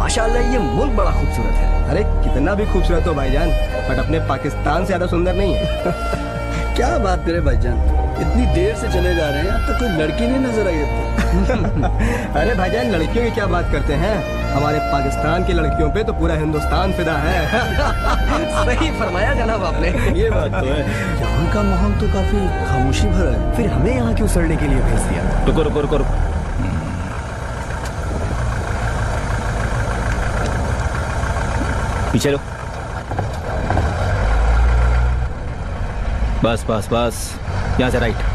माशाल्लाह ये मुल्क बड़ा खूबसूरत है। अरे कितना भी खूबसूरत हो भाईजान, बट अपने पाकिस्तान से ज्यादा सुंदर नहीं है। क्या बात करे भाईजान, इतनी देर से चले जा रहे हैं, अब तक कोई लड़की नहीं नजर आई अब अरे भाईजान लड़कियों की क्या बात करते हैं, हमारे पाकिस्तान की लड़कियों पे तो पूरा हिंदुस्तान फिदा है। सही फरमाया जनाब आपने। ये बात तो है। यहाँ का माहौल तो काफी खामोशी भरा है। फिर हमें यहाँ क्यों सड़ने के लिए भेज दिया? रुको रुको रुको रुको। पीछे लो। बस बस बस, यहाँ से राइट।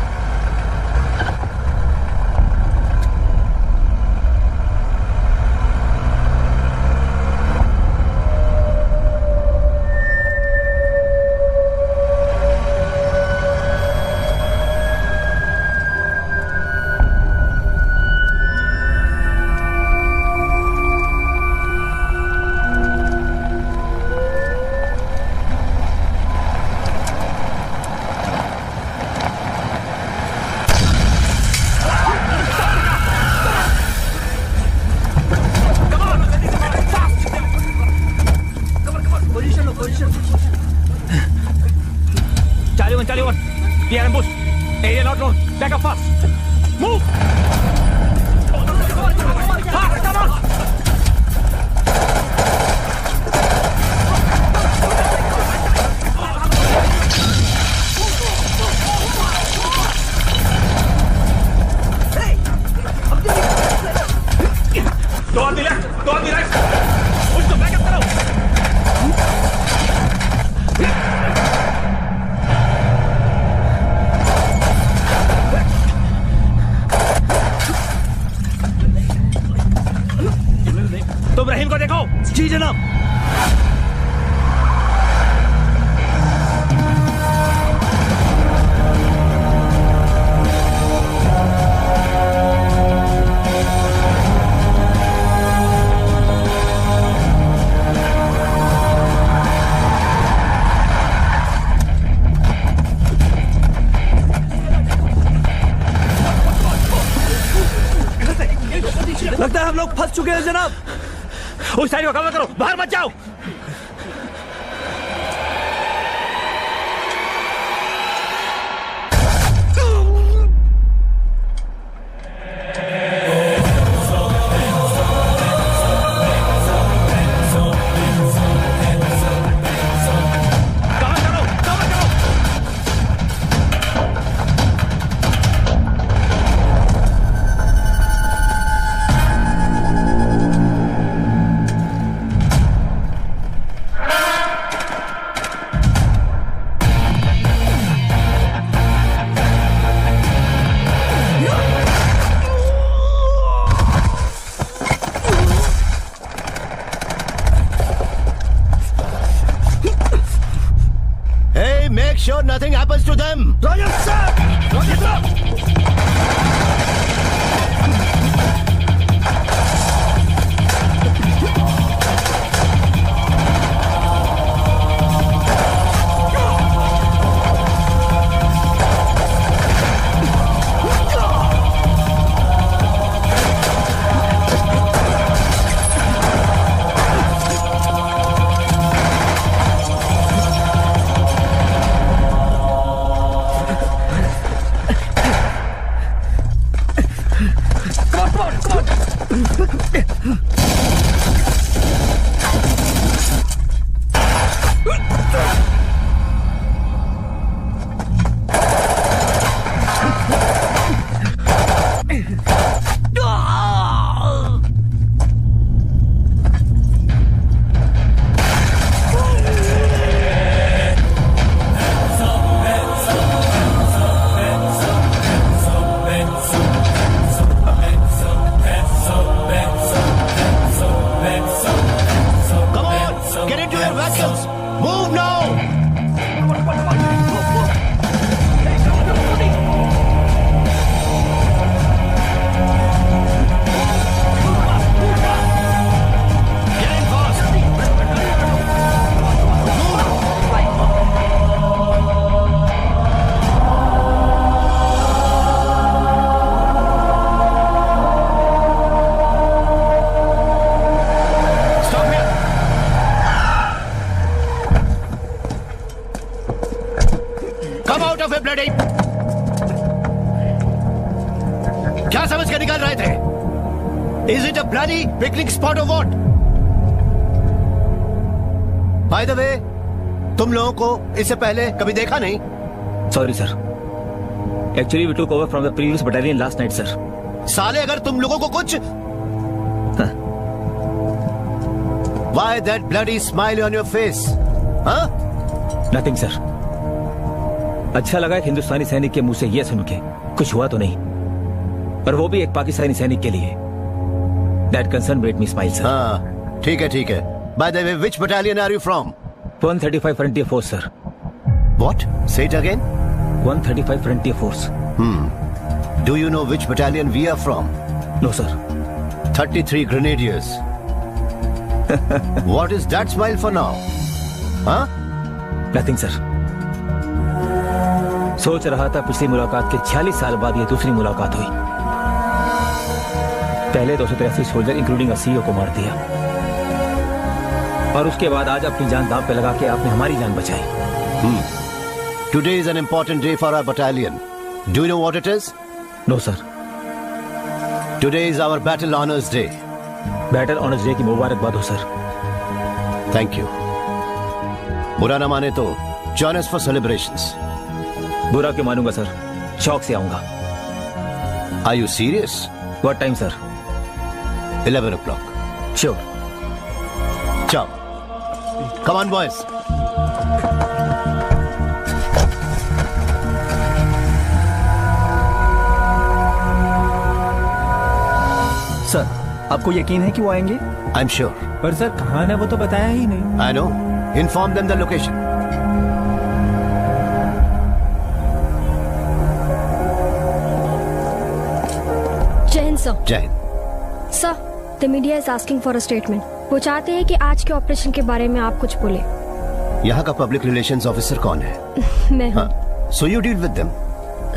तुम रहीम को देखो। जी जनाब। लगता है हम लोग फंस चुके हैं जनाब। उस साइड को कवर करो, बाहर मत जाओ। Make sure nothing happens to them. Roger, sir! Roger, sir! Come out of here, bloody! क्या समझ कर निकाल रहे थे? Is it a bloody picnic spot or what? By the way, तुम लोगों को इससे पहले कभी देखा नहीं? Sorry sir, actually we took over from the previous battalion last night sir. साले अगर तुम लोगों को कुछ Why that bloody smile on your face? Huh? Nothing sir. अच्छा लगा एक हिंदुस्तानी सैनिक के मुंह से यह सुन के कुछ हुआ तो नहीं, पर वो भी एक पाकिस्तानी सैनिक के लिए। That concern made me smile, sir. हाँ, ठीक है, ठीक है। By the way, which battalion are you from? 135 Frontier Force, sir. What? Say it again. 135 Frontier Force. Do you know which battalion we are from? No, sir. 33 Grenadiers. What is that smile for now? Huh? Nothing, sir. सोच रहा था पिछली मुलाकात के 46 साल बाद ये दूसरी मुलाकात हुई। पहले 283 सोल्जर इंक्लूडिंग सीईओ को मार दिया, और उसके बाद आज अपनी जान दांव पे लगा के आपने हमारी जान बचाई। Today is an important day for our battalion. Do you know what it is? No, sir. Today is our Battle Honours Day. Battle honours day की मुबारकबाद हो सर। Thank you. बुरा ना माने तो join us for celebrations. बुरा क्यों मानूंगा सर, शौक से आऊंगा। Are you serious? What time, sir? 11 o'clock. Sure. Ciao. Come on, boys. Sir, आपको यकीन है कि वो आएंगे? I'm sure. पर सर कहाँ है वो तो बताया ही नहीं। I know. Inform them the location. जय हिंद सर। जय Hind. Sir, the media is asking for a statement. वो चाहते हैं कि आज के ऑपरेशन के बारे में आप कुछ बोले। यहाँ का पब्लिक रिलेशंस ऑफिसर कौन है? मैं हूँ। So you deal with them.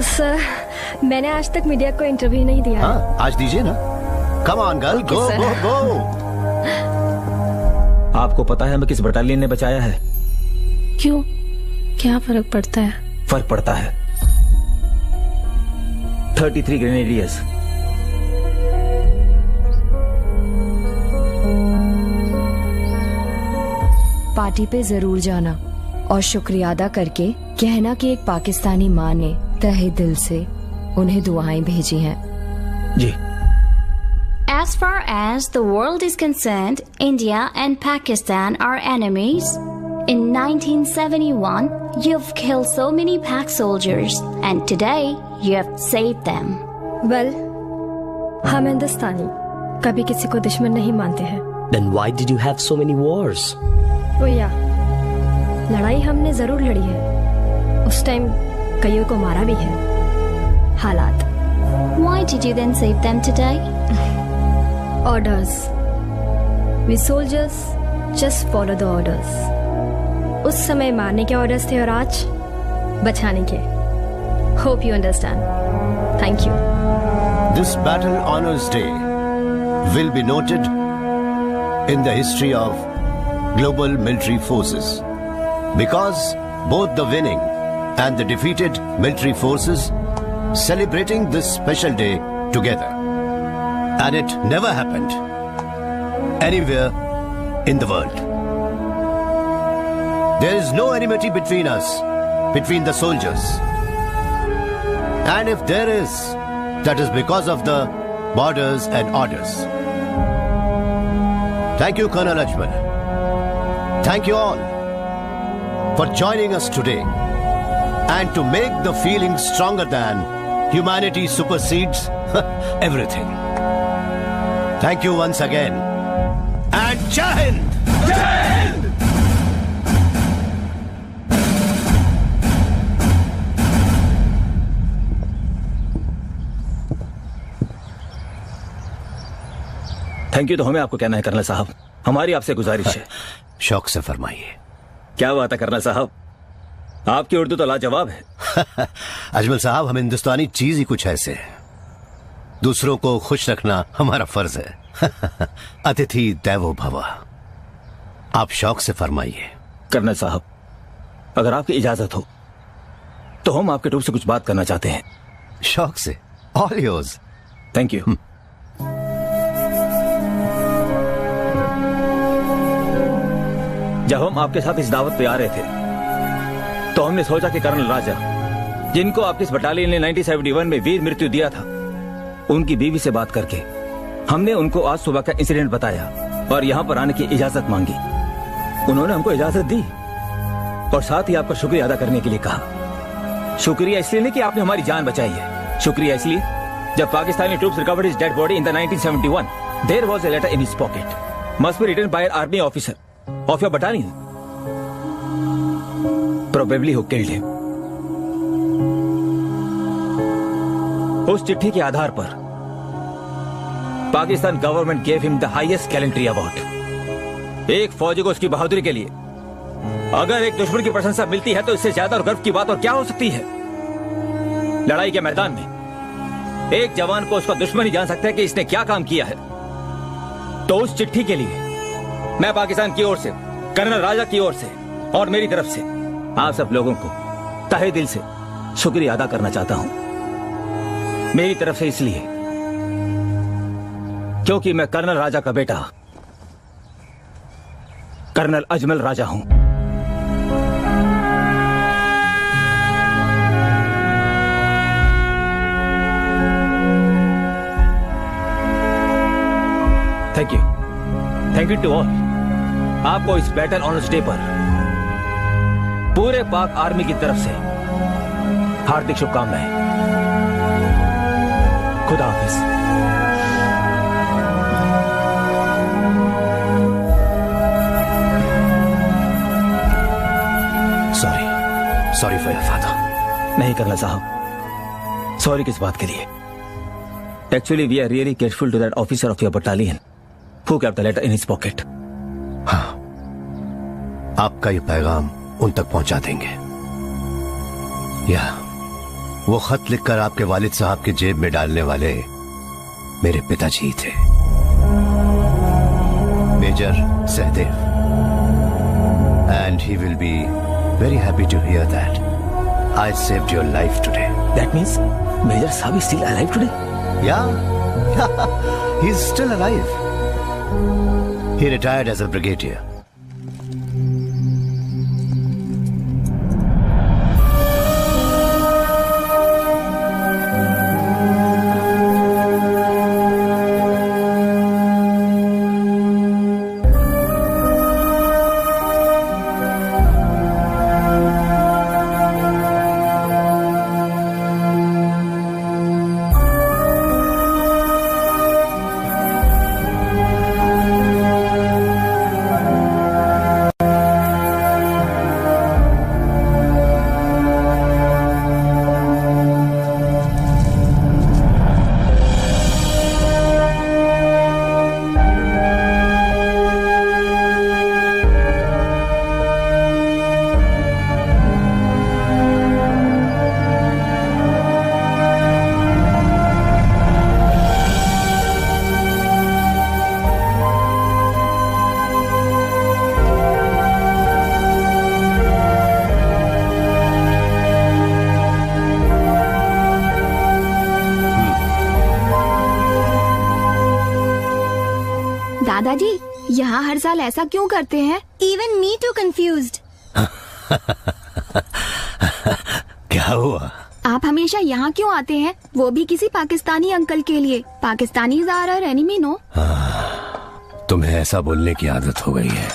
Sir, मैंने आज तक मीडिया को इंटरव्यू नहीं दिया। हाँ, आज दीजिए ना। Come on, girl. Okay, go, sir. go, go. आपको पता है हमें किस बटालियन ने बचाया है? क्यों? क्या फर्क पड़ता है? फर्क पड़ता है। 33 ग्रेनेडियर्स। पार्टी पे जरूर जाना और शुक्रिया अदा करके कहना कि एक पाकिस्तानी माँ ने तहे दिल से उन्हें दुआएं भेजी हैं। जी। As far as the world is concerned, India and Pakistan are enemies. In 1971, you've killed so many Pak soldiers, and today you have saved them. Well, हम हिंदुस्तानी कभी किसी को दुश्मन नहीं मानते हैं। Then why did you have so many wars? वो या लड़ाई हमने जरूर लड़ी है, उस टाइम कईयों को मारा भी है। हालात। Why did you then save them today? Orders. We soldiers just follow the orders. उस समय मारने के ऑर्डर्स थे और आज बचाने के। Hope you understand. Thank you. This Battle Honours Day will be noted in the history of global military forces because both the winning and the defeated military forces celebrating this special day together. And it never happened anywhere in the world. There is no enmity between us, between the soldiers. And if there is, that is because of the borders and orders. Thank you, Colonel Ajmal. Thank you all for joining us today and to make the feeling stronger than humanity supersedes everything. Thank you once again. And Jai Hind! Jai Hind! Thank you तो हमें आपको कहना है colonel साहब, हमारी आपसे गुजारिश है। शौक से फरमाइए। क्या बात है कर्नल साहब, आपकी उर्दू तो लाजवाब है। अजमल साहब, हम हिंदुस्तानी चीज ही कुछ ऐसे है, दूसरों को खुश रखना हमारा फर्ज है। अतिथि देवो भव। आप शौक से फरमाइए। कर्नल साहब, अगर आपकी इजाजत हो तो हम आपके ट्रूप से कुछ बात करना चाहते हैं। शौक से, ऑल योर्स। Thank you. जब हम आपके साथ इस दावत पे आ रहे थे तो हमने सोचा कि कर्नल राजा, जिनको आपकी इस बटालियन ने 1971 में वीर मृत्यु दिया था, उनकी बीवी से बात करके हमने उनको आज सुबह का इंसिडेंट बताया और यहाँ पर आने की इजाजत मांगी। उन्होंने हमको इजाजत दी और साथ ही आपका शुक्रिया अदा करने के लिए कहा। शुक्रिया इसलिए नहीं कि आपने हमारी जान बचाई है, शुक्रिया इसलिए जब Pakistani troops recovered his dead body in the 1971, there was a letter in his pocket, must be written by an army officer of your battalion, probably who killed him. उस चिट्ठी के आधार पर Pakistan government gave him the highest gallantry award. एक फौजी को उसकी बहादुरी के लिए अगर एक दुश्मन की प्रशंसा मिलती है तो इससे ज्यादा और गर्व की बात और क्या हो सकती है। लड़ाई के मैदान में एक जवान को उसका दुश्मन ही जान सकता है कि इसने क्या काम किया है। तो उस चिट्ठी के लिए मैं पाकिस्तान की ओर से, कर्नल राजा की ओर से और मेरी तरफ से आप सब लोगों को तहे दिल से शुक्रिया अदा करना चाहता हूं। मेरी तरफ से इसलिए क्योंकि मैं कर्नल राजा का बेटा कर्नल अजमल राजा हूं। Thank you to all. आपको इस बैटल ऑनर्स डे पर पूरे पाक आर्मी की तरफ से हार्दिक शुभकामनाएं। खुदा हाफिज। Sorry for your father. नहीं कर्नल साहब, सॉरी किस बात के लिए? Actually we are really grateful to that officer of your battalion who kept the letter in his pocket. हाँ, आपका ये पैगाम उन तक पहुंचा देंगे। या वो खत लिखकर आपके वालिद साहब की जेब में डालने वाले मेरे पिताजी थे, major Sahdev, and he will be very happy to hear that I saved your life today. That means Major Saab is still alive today? Yeah, he's still alive. He retired as a brigadier. दादाजी, यहाँ हर साल ऐसा क्यों करते हैं? Even me too confused. क्या हुआ? आप हमेशा यहाँ क्यों आते हैं? वो भी किसी पाकिस्तानी अंकल के लिए। Pakistani are our enemy, no? तुम्हें ऐसा बोलने की आदत हो गई है।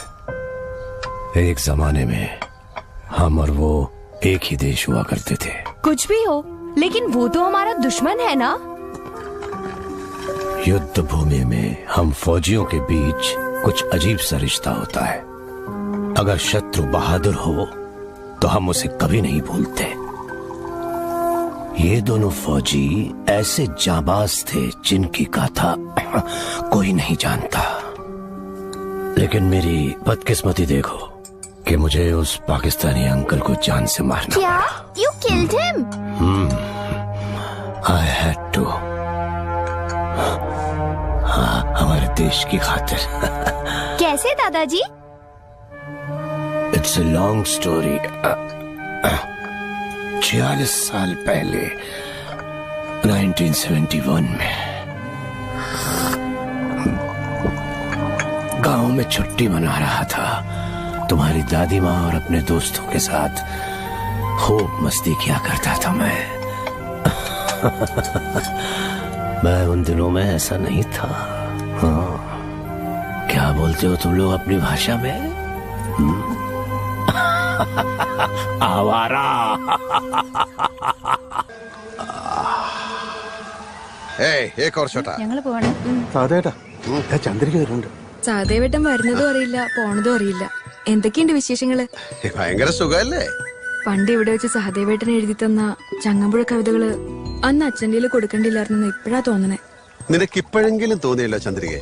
एक जमाने में हम और वो एक ही देश हुआ करते थे। कुछ भी हो, लेकिन वो तो हमारा दुश्मन है ना? युद्ध भूमि में हम फौजियों के बीच कुछ अजीब सा रिश्ता होता है। अगर शत्रु बहादुर हो तो हम उसे कभी नहीं भूलते। ये दोनों फौजी ऐसे जाबाज थे जिनकी गाथा कोई नहीं जानता। लेकिन मेरी बदकिस्मती देखो कि मुझे उस पाकिस्तानी अंकल को जान से मारना क्या? You killed him? I had to। हाँ, हमारे देश की खातिर। कैसे दादाजी? It's a long story। 46 साल पहले 1971 में गांव में छुट्टी मना रहा था। तुम्हारी दादी माँ और अपने दोस्तों के साथ खूब मस्ती किया करता था मैं। मैं उन दिनों में ऐसा नहीं था। हाँ, क्या बोलते हो तुम लोग अपनी भाषा में? आवारा। एक और छोटा ചന്ദ്രിക വരുന്നുണ്ട്. സഹദേവേട്ടൻ വരുന്നതും അറിയില്ല പോണതും അറിയില്ല. എന്തൊക്കെയുണ്ട് വിശേഷങ്ങള്? ഭയങ്കര സുഖല്ലേ? പണ്ട് ഇവിടെ വെച്ച് സഹദേവേട്ടൻ എഴുതി തന്ന ചങ്ങമ്പുഴ കവിതകള് അന്ന് അച്ഛൻ്റെ കൊടുക്കണ്ടില്ലായിരുന്നു ഇപ്പഴാ തോന്നണേ. നിനക്കിപ്പോഴെങ്കിലും തോന്നിയല്ലോ ചന്ദ്രികെ?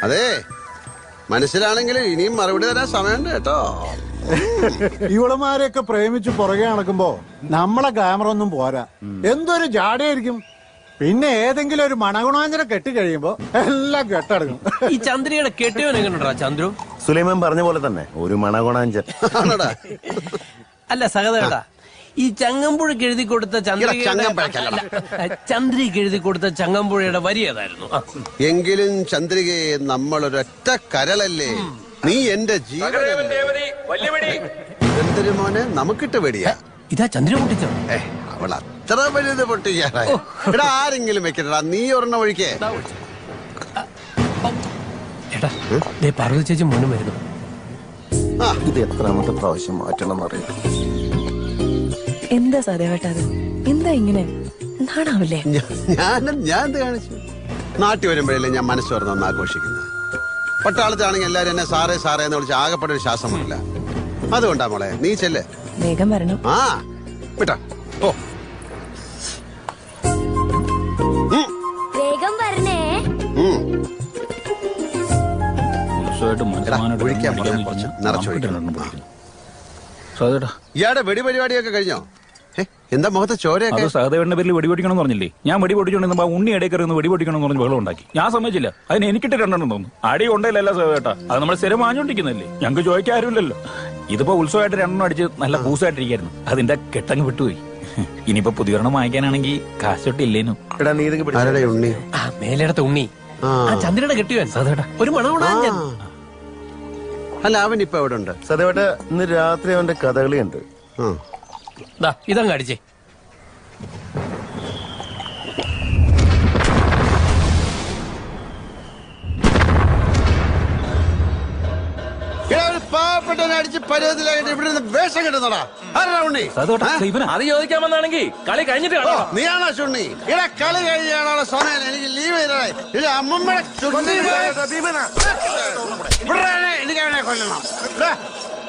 അതെ, മനസ്സിലാണെങ്കിലും ഇനിയും മറുപടി തരാൻ സമയമുണ്ട് കേട്ടോ. ഇവളമാരെയൊക്കെ പ്രേമിച്ച് പുറകെ നടക്കുമ്പോ നമ്മളെ ക്യാമറ ഒന്നും പോരാ. എന്തൊരു ജാടയായിരിക്കും. പിന്നെ ഏതെങ്കിലും ഒരു മണഗുണാഞ്ചന കെട്ടി കഴിയുമ്പോ എല്ലാം കെട്ടടങ്ങും. ഈ ചന്ദ്രികയുടെ കെട്ടിയവൻ എങ്ങനെയുണ്ടാ ചന്ദ്രു? സുലൈമാൻ പറഞ്ഞ പോലെ തന്നെ ഒരു മണഗുണാഞ്ചൻ. അല്ല സഹദേവേട്ടാ, ഈ ചങ്ങമ്പുഴക്ക് എഴുതി കൊടുത്ത ചന്ദ്രിക്ക് എഴുതി കൊടുത്ത ചങ്ങമ്പുഴയുടെ വരി ഏതായിരുന്നു? എങ്കിലും ചന്ദ്രികയെ നമ്മളൊരൊറ്റ കരളല്ലേ. നീ എന്റെ ജീവൻ മോനെ, നമുക്കിട്ട് വെടിയാ. ഇതാ ചന്ദ്ര പൊട്ടിച്ചോ? അവൾ അത്ര വലുത് പൊട്ടിക്കാറായി. എടാ ആരെങ്കിലും വെക്കട്ടാ, നീ ഒരെണ്ണം ഒഴിക്കേ. ഏട്ടാ പാർവതി ചേച്ചി മോനും വരുന്നു. ഇത് എത്രാമത്തെ പ്രാവശ്യം മാറ്റണം അറിയാം. എന്താ സഹദേവേട്ടാ അത്? എന്താ ഇങ്ങനെ നാണാവില്ലേ? ഞാൻ എന്ത് കാണിച്ചു? നാട്ടിൽ വരുമ്പോഴല്ലേ ഞാൻ മനസ്സ് തുറന്ന് ആഘോഷിക്കുന്നത്. പട്ടാളത്താണെങ്കിൽ എല്ലാരും എന്നെ സാറേ സാറേ എന്ന് വിളിച്ച് ആകെപ്പെട്ട ഒരു ശ്വാസമില്ല. അതുകൊണ്ടാ മോളെ, നീ ചെല്ലേ. വേഗം വരണം. ആ വിട്ടാ ഓ വേഗം വരണേ. ഇയാടെ വെടി പരിപാടിയൊക്കെ കഴിഞ്ഞോ? എന്താ മുഖത്ത് ചോരയൊക്കെ? സഹദേവന്റെ പേരിൽ വെടി പൊട്ടിക്കണം പറഞ്ഞില്ലേ? ഞാൻ വെടി പൊട്ടിച്ചോണ്ട് ഉണ്ണി ഇടയിൽ കയറി വെടി പൊട്ടിക്കണം പറഞ്ഞ് വെള്ളം ഉണ്ടാക്കി. ഞാൻ സമ്മതിച്ചില്ല. അതിന് എനിക്കിട്ട് രണ്ടെണ്ണം തോന്നുന്നു. അടി കൊണ്ടല്ല സഹദേവേട്ടാ, അത് നമ്മൾ സ്ഥിരം വാങ്ങിച്ചോണ്ടിരിക്കുന്നല്ലേ. ഞങ്ങൾക്ക് ചോദിക്കാൻ ആരുമില്ലല്ലോ. ഇതിപ്പോ ഉത്സവമായിട്ട് രണ്ടെണ്ണം അടിച്ച് നല്ല പൂസായിട്ടിരിക്കായിരുന്നു. അതിന്റെ കെട്ടങ്ങ് വിട്ടുപോയി. ഇനിയിപ്പോ പുതിയൊരെണ്ണം വാങ്ങിക്കാനാണെങ്കിൽ കാശൊട്ടില്ലേനു. ഉണ്ണി മേലെടുത്ത ഉണ്ണി ചന്ദ്രയുടെ കെട്ടിയവൻ സഹദേവേട്ടാ, ഒരു മണഗുണാഞ്ചൻ. അല്ല അവൻ ഇപ്പൊ എവിടെ ഉണ്ട്? സഹദേവേട്ടാ, ഇന്ന് രാത്രി അവന്റെ കഥകളിയുണ്ട്. ഇതങ്ങ് അടിച്ചേ. പാവപ്പെട്ടടിച്ച് പരുവത്തിലായിട്ട് ഇവിടെ വേഷം കിട്ടുന്നോടാ. ഉണ്ണി അത് ചോദിക്കാൻ വന്നാണെങ്കിൽ കളി കഴിഞ്ഞിട്ട് നീയാണോ ചുണ്ണി? ഇവിടെ കളി കഴിഞ്ഞാണോ സമയം? എനിക്ക് ലീവ് ചെയ്തേ. അമ്മമ്മയുടെ കൊല്ലണം.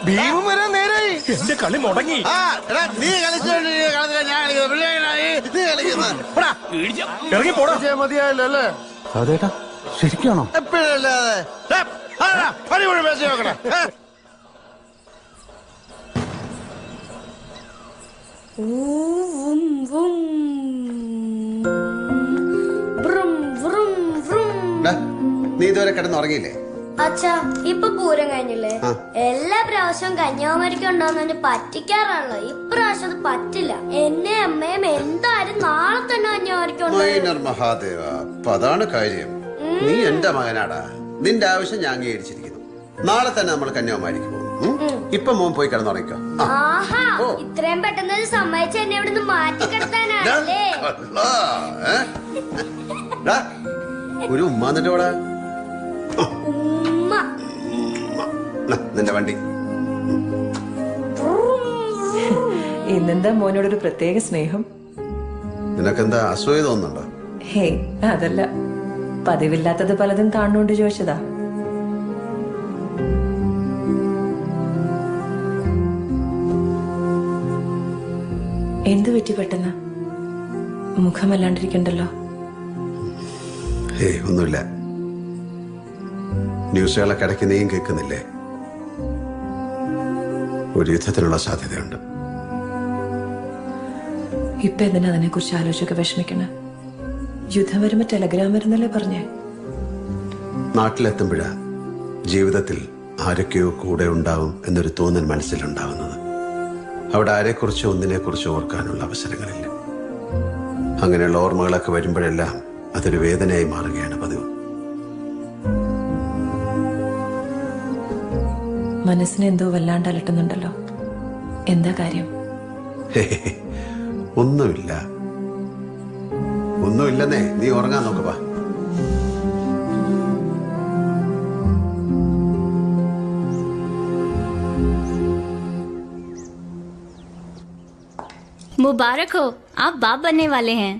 ഭീമം വരാൻ നേരായി. എന്റെ കളി മുടങ്ങി. നീ കളിച്ചോണ്ടിരിക്കുന്ന ഞാൻ ഇറങ്ങി പോടാ. മതിയായല്ലോ അല്ലേ സഹദേവേട്ടാ? ശരിക്കാണോ? എപ്പോഴല്ലാതെ അടിപൊളി പേശി നോക്കണേ. നീ ഇതുവരെ കിടന്നുറങ്ങിയില്ലേ? അച്ഛാ ഇപ്പൊ പൂരം കഴിഞ്ഞില്ലേ? എല്ലാ പ്രാവശ്യവും കന്യാകുമാരിക്ക് ഉണ്ടാവുന്നതിന് പറ്റിക്കാറാണല്ലോ. ഇപ്രാവശ്യം അത് പറ്റില്ല. എന്നെ അമ്മയും എന്തായാലും നാളെ തന്നെ കന്യാകുമാരിക്ക്. മഹാദേവ, അപ്പൊ അതാണ് കാര്യം. നീ എന്റെ മകനാടാ. നിന്റെ ആവശ്യം ഞാൻ അംഗീകരിച്ചിരിക്കുന്നു. നാളെ തന്നെ നമ്മൾ കന്യാകുമാരിക്ക് പോകും. ഇപ്പൊ മോൻ പോയി കിടന്നുറങ്ങിക്കോ. ആഹാ, ഇത്രയും പെട്ടെന്ന് സമ്മതിച്ച് എന്നെ ഇവിടെ നിന്ന് മാറ്റി കിടത്താനല്ലേ? ഒരു ഉമ്മ എന്നിട്ട് പോടാ. നിന്റെ വണ്ടി. ഇന്നെന്താ മോനോടൊരു പ്രത്യേക സ്നേഹം? നിനക്കെന്താ അസൂയ തോന്നുന്നുണ്ടോ? ഹേ അതല്ല, പതിവില്ലാത്തത് പലതും കാണുന്നുണ്ട് ചോദിച്ചതാ. എന്ത് പറ്റി പെട്ടെന്ന്? മുഖമല്ലാണ്ടിരിക്കണ്ടല്ലോ. ഒന്നുമില്ല. ന്യൂസുകളൊക്കെ ഇടയ്ക്ക് നീയും കേൾക്കുന്നില്ലേ? ഒരു യുദ്ധത്തിനുള്ള സാധ്യതയുണ്ട്. ഇപ്പൊ എന്തിനാ അതിനെ കുറിച്ച് ആലോചിച്ചൊക്കെ വിഷമിക്കണ? യുദ്ധം വരുമ്പോ ടെലഗ്രാം വരുന്നല്ലേ പറഞ്ഞേ? നാട്ടിലെത്തുമ്പോഴാ ജീവിതത്തിൽ ആരൊക്കെയോ കൂടെ ഉണ്ടാവും എന്നൊരു തോന്നൽ മനസ്സിലുണ്ടാവുന്നത്. അവിടെ ആരെക്കുറിച്ചോ ഒന്നിനെക്കുറിച്ചോ ഓർക്കാനുള്ള അവസരങ്ങളില്ല. അങ്ങനെയുള്ള ഓർമ്മകളൊക്കെ വരുമ്പോഴെല്ലാം അതൊരു വേദനയായി മാറുകയാണ് പതിവ്. മനസ്സിനെ എന്തോ വല്ലാണ്ട് അലട്ടുന്നുണ്ടല്ലോ. എന്താ കാര്യം? ഒന്നുമില്ല, ഒന്നുമില്ലെന്നേ. നീ ഉറങ്ങാൻ നോക്കപ്പാ. मुबारक हो, आप बाप बनने वाले हैं।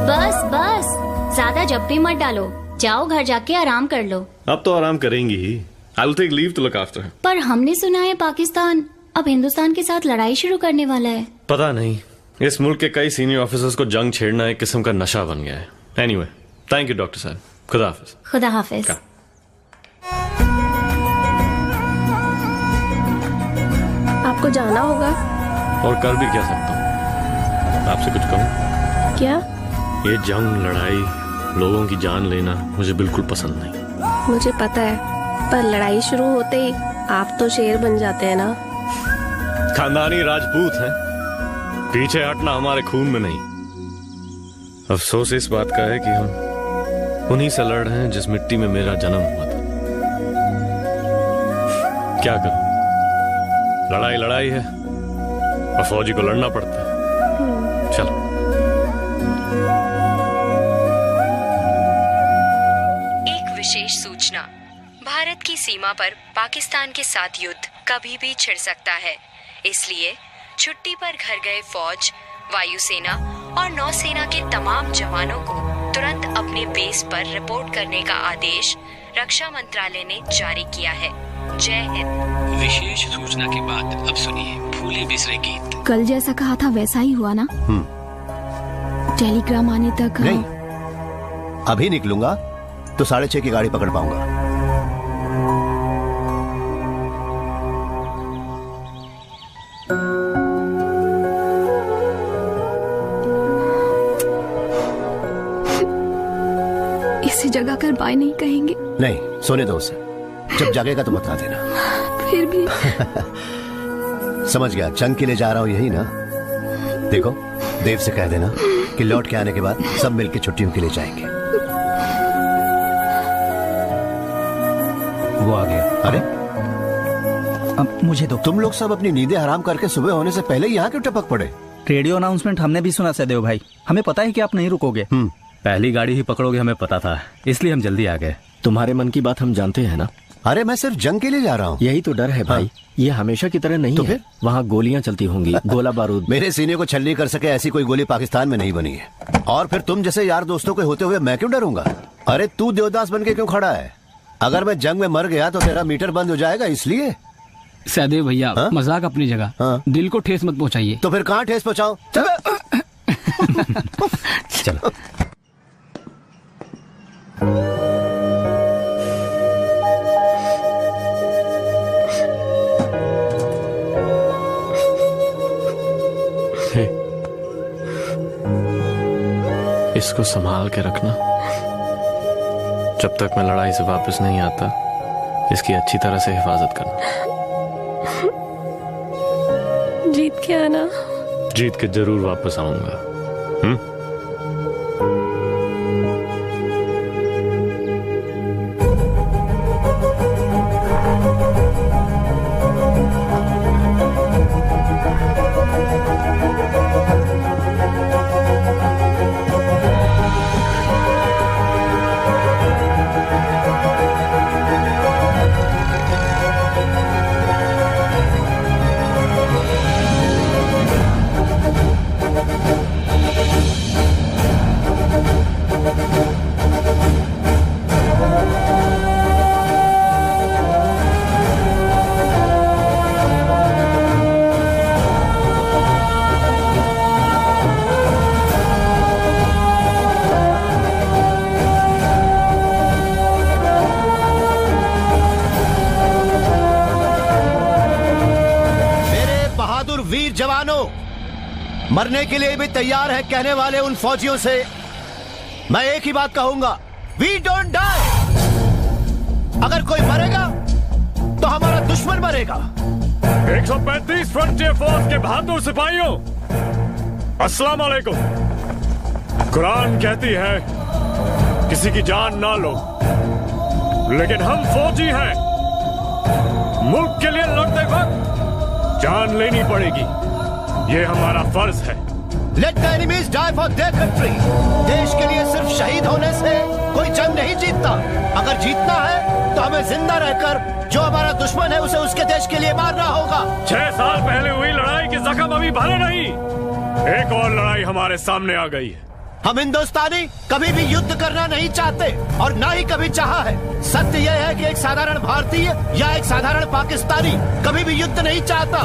बस बस, ज्यादा जप्पी मत डालो, जाओ घर जाके आराम कर लो। अब तो आराम करेंगी ही। I will take leave to look after him. पर हमने सुना है पाकिस्तान अब हिंदुस्तान के साथ लड़ाई शुरू करने वाला है। पता नहीं, इस मुल्क के कई सीनियर ऑफिसर्स को जंग छेड़ना एक किस्म का नशा बन गया है। एनीवे, थैंक यू डॉक्टर साहब। खुदा हाफिज। खुदा हाफिज। आपको जाना होगा। और कर भी क्या सकता हूँ? आपसे कुछ कहूँ? क्या? ये जंग, लड़ाई, लोगों की जान लेना मुझे बिल्कुल पसंद नहीं। मुझे पता है, पर लड़ाई शुरू होते ही आप तो शेर बन जाते हैं ना। खानदानी राजपूत हैं, पीछे हटना हमारे खून में नहीं। अफसोस इस बात का है कि हम उन्हीं से लड़ रहे हैं जिस मिट्टी में मेरा जन्म हुआ था। क्या करूं? लड़ाई लड़ाई है और फौजी को लड़ना पड़ता है। चलो। एक विशेष सूचना। भारत की सीमा पर पाकिस्तान के साथ युद्ध कभी भी छिड़ सकता है, इसलिए छुट्टी पर घर गए फौज, वायुसेना और नौसेना के तमाम जवानों को तुरंत अपने बेस पर रिपोर्ट करने का आदेश रक्षा मंत्रालय ने जारी किया है। जय हिंद। विशेष सूचना के बाद अब सुनिए भूले बिसरे गीत। कल जैसा कहा था वैसा ही हुआ ना? टेलीग्राम आने तक नहीं, अभी निकलूंगा तो 6:30 की गाड़ी पकड़ पाऊंगा। इसी जगह कर बाय नहीं कहेंगे? नहीं, सोने दो उसे, जब जागेगा तो बता देना। फिर भी समझ गया, जंग के लिए जा रहा हूँ यही ना। देखो, देव से कह देना कि लौट के आने के बाद सब मिलके छुट्टियों के लिए जाएंगे। वो आ गया। अरे अब मुझे दो। तुम लोग सब अपनी नींदें हराम करके सुबह होने से पहले यहाँ क्यों टपक पड़े? रेडियो अनाउंसमेंट हमने भी सुना सदैव भाई, हमें पता है कि आप नहीं रुकोगे। पहली गाड़ी ही पकड़ोगे हमें पता था, इसलिए हम जल्दी आ गए। तुम्हारे मन की बात हम जानते हैं ना। अरे मैं सिर्फ जंग के लिए जा रहा हूँ। यही तो डर है भाई। ये हमेशा की तरह नहीं तो है। फिर? वहाँ गोलियां चलती होंगी, गोला बारूद। मेरे सीने को छलनी कर सके ऐसी कोई गोली पाकिस्तान में नहीं बनी है। और फिर तुम जैसे यार दोस्तों के होते हुए मैं क्यों डरूंगा? अरे तू देवदास बन के क्यों खड़ा है? अगर मैं जंग में मर गया तो तेरा मीटर बंद हो जाएगा, इसलिए। सहदेव भैया, मजाक अपनी जगह, दिल को ठेस मत पहुंचाइए। तो फिर कहाँ ठेस पहुंचाऊं? चलो। इसको संभाल के रखना। जब तक मैं लड़ाई से वापस नहीं आता, इसकी अच्छी तरह से हिफाजत करना। जीत के आना। जीत के जरूर वापस आऊंगा। Hmm? बहादुर वीर जवानों, मरने के लिए भी तैयार है कहने वाले उन फौजियों से मैं एक ही बात कहूंगा, वी डोंट डाई। अगर कोई मरेगा तो हमारा दुश्मन मरेगा। 135 फ्रंटियर फोर्स के बहादुर सिपाहियों, अस्सलाम वालेकुम। कुरान कहती है किसी की जान ना लो, लेकिन हम फौजी हैं। मुल्क के लिए लड़ते वक्त जान लेनी पड़ेगी, ये हमारा फर्ज है। Let the enemies die for their country। देश के लिए सिर्फ शहीद होने से कोई जंग नहीं जीतता। अगर जीतना है तो हमें जिंदा रहकर जो हमारा दुश्मन है उसे उसके देश के लिए मारना होगा। 6 साल पहले हुई लड़ाई के जख्म अभी भरे नहीं, एक और लड़ाई हमारे सामने आ गई है। हम हिंदुस्तानी कभी भी युद्ध करना नहीं चाहते और ना ही कभी चाहा है। सत्य यह है कि एक साधारण भारतीय या एक साधारण पाकिस्तानी कभी भी युद्ध नहीं चाहता।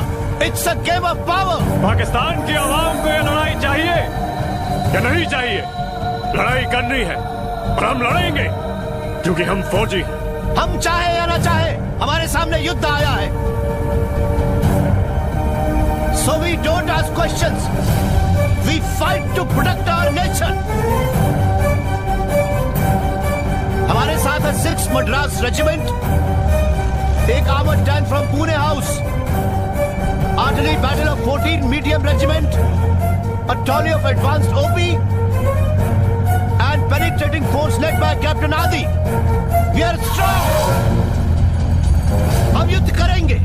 It's a game of power. Pakistan की आवाम को यह लड़ाई चाहिए या नहीं चाहिए? लड़ाई करनी है और हम लड़ेंगे क्योंकि हम फौजी हैं। हम चाहे या ना चाहे हमारे सामने युद्ध आया है। So we don't ask questions. We fight to protect our nation. हमारे साथ है 6 मद्रास रेजिमेंट, एक armoured tank from Pune house, artillery battle of 14 medium regiment, a tally of advanced OP and penetrating force led by Captain Adi. We are strong. हम युद्ध करेंगे,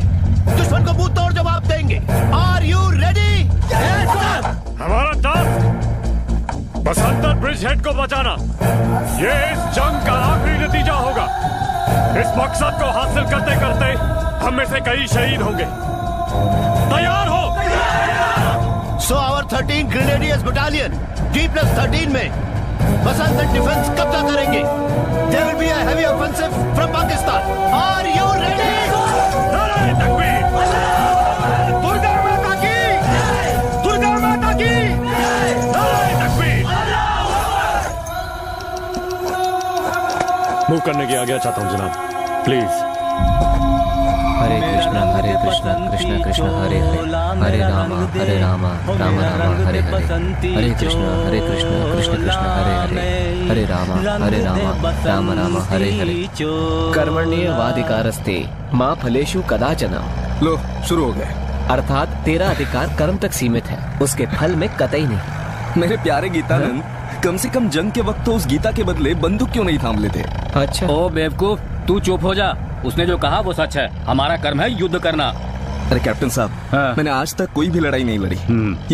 दुश्मन को मुंह तोड़ जवाब देंगे। Are you ready? Yes, sir. हमारा टास्क बसंतर ब्रिज हेड को बचाना। ये इस जंग का आखिरी नतीजा होगा। इस मकसद को हासिल करते करते हम में से कई शहीद होंगे। तैयार हो? So our 13 Grenadiers Battalion D+13 में बसंतर डिफेंस कब्जा करेंगे। There will be a heavy offensive from Pakistan. Are you ready? नारे तकबीर! दुर्गा माता की! दुर्गा माता की! नारे तकबीर! मूव करने की आज्ञा चाहता हूँ जनाब, प्लीज। हरे कृष्णा कृष्ण कृष्ण हरे हरे, हरे रामा राम राम हरे हरे, हरे कृष्ण कृष्ण कृष्ण हरे हरे, हरे रामा राम राम हरे हरे। कर्मण्येवाधिकारस्ते मां फलेषु कदाचन। लो शुरू हो गए। अर्थात तेरा अधिकार कर्म तक सीमित है, उसके फल में कतई नहीं। मेरे प्यारे गीतानंद, कम से कम जंग के वक्त तो उस गीता के बदले बंदूक क्यों नहीं थाम लेते? अच्छा। ओ बेवकूफ, तू चुप हो जा। उसने जो कहा वो सच है। हमारा कर्म है युद्ध करना। अरे कैप्टन साहब, मैंने आज तक कोई भी लड़ाई नहीं लड़ी।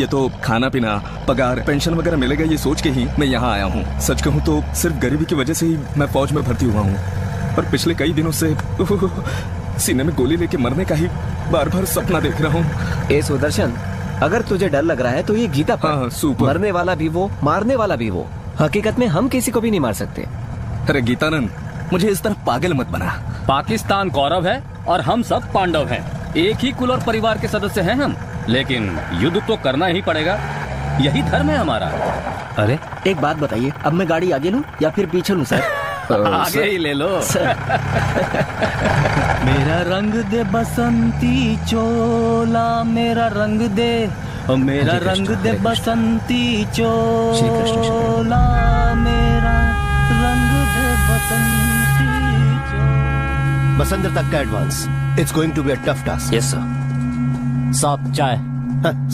ये तो खाना पीना, पगार, पेंशन वगैरह मिलेगा ये सोच के ही मैं यहाँ आया हूँ। सच कहूँ तो सिर्फ गरीबी की वजह से ही मैं फौज में भर्ती हुआ हूँ, और पिछले कई दिनों से सीने में गोली लेके मरने का ही बार बार सपना देख रहा हूँ। ए सुदर्शन, अगर तुझे डर लग रहा है तो ये गीता पढ़। सुपर। मरने वाला भी वो, मारने वाला भी वो। हकीकत में हम किसी को भी नहीं मार सकते। अरे गीतानंद, मुझे इस तरह पागल मत बना। पाकिस्तान कौरव है और हम सब पांडव हैं। एक ही कुल और परिवार के सदस्य हैं हम, लेकिन युद्ध तो करना ही पड़ेगा, यही धर्म है हमारा। अरे एक बात बताइए, अब मैं गाड़ी आगे लूं या फिर पीछे लूं? सर आगे ही ले लो। मेरा रंग दे बसंती चोला, मेरा रंग दे, ओ मेरा रंग दे बसंती चोला, मेरा रंग दे बसंती चोला। बसंतर तक का advance. It's going to be a tough task. Yes sir. साहब चाय।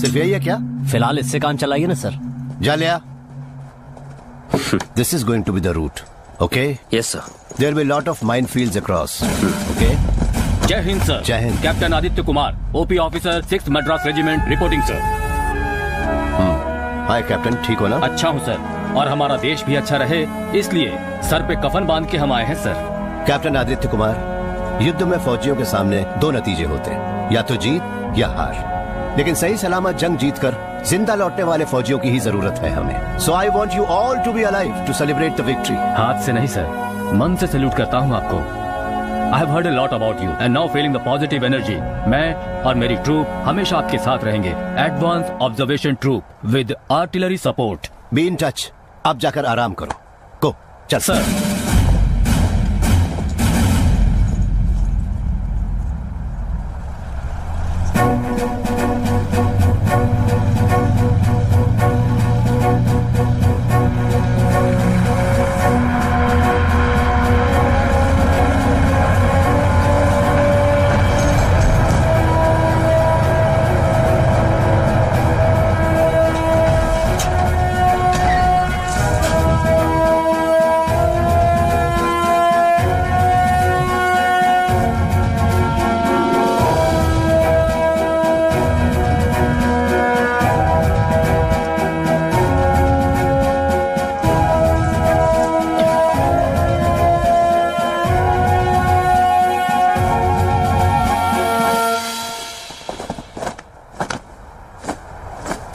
सिर्फ यही है क्या? फिलहाल इससे काम चलाइए ना सर। जा लिया। This is going to be the route. Okay? Yes, sir. There will be a lot of minefields across. Okay? जय हिंद सर। जय Hind. Captain Aditya Kumar, OP officer 6th Madras regiment, reporting sir. Hi captain, ठीक हो ना? अच्छा हूँ सर, और हमारा देश भी अच्छा रहे इसलिए सर पे कफन बांध के हम आए हैं सर। कैप्टन आदित्य कुमार, युद्ध में फौजियों के सामने 2 नतीजे होते हैं, या तो जीत या हार। लेकिन सही सलामत जंग जीतकर जिंदा लौटने वाले फौजियों की ही जरूरत है हमें। So I want you all to be alive to celebrate the victory. हाथ से नहीं सर, मन से सैल्यूट करता हूँ आपको। I have heard a lot about you and now feeling the positive energy. मैं और मेरी ट्रूप हमेशा आपके साथ रहेंगे। Advanced Observation Troop with artillery support. Be in touch. अब जाकर आराम करो। Go. चल sir.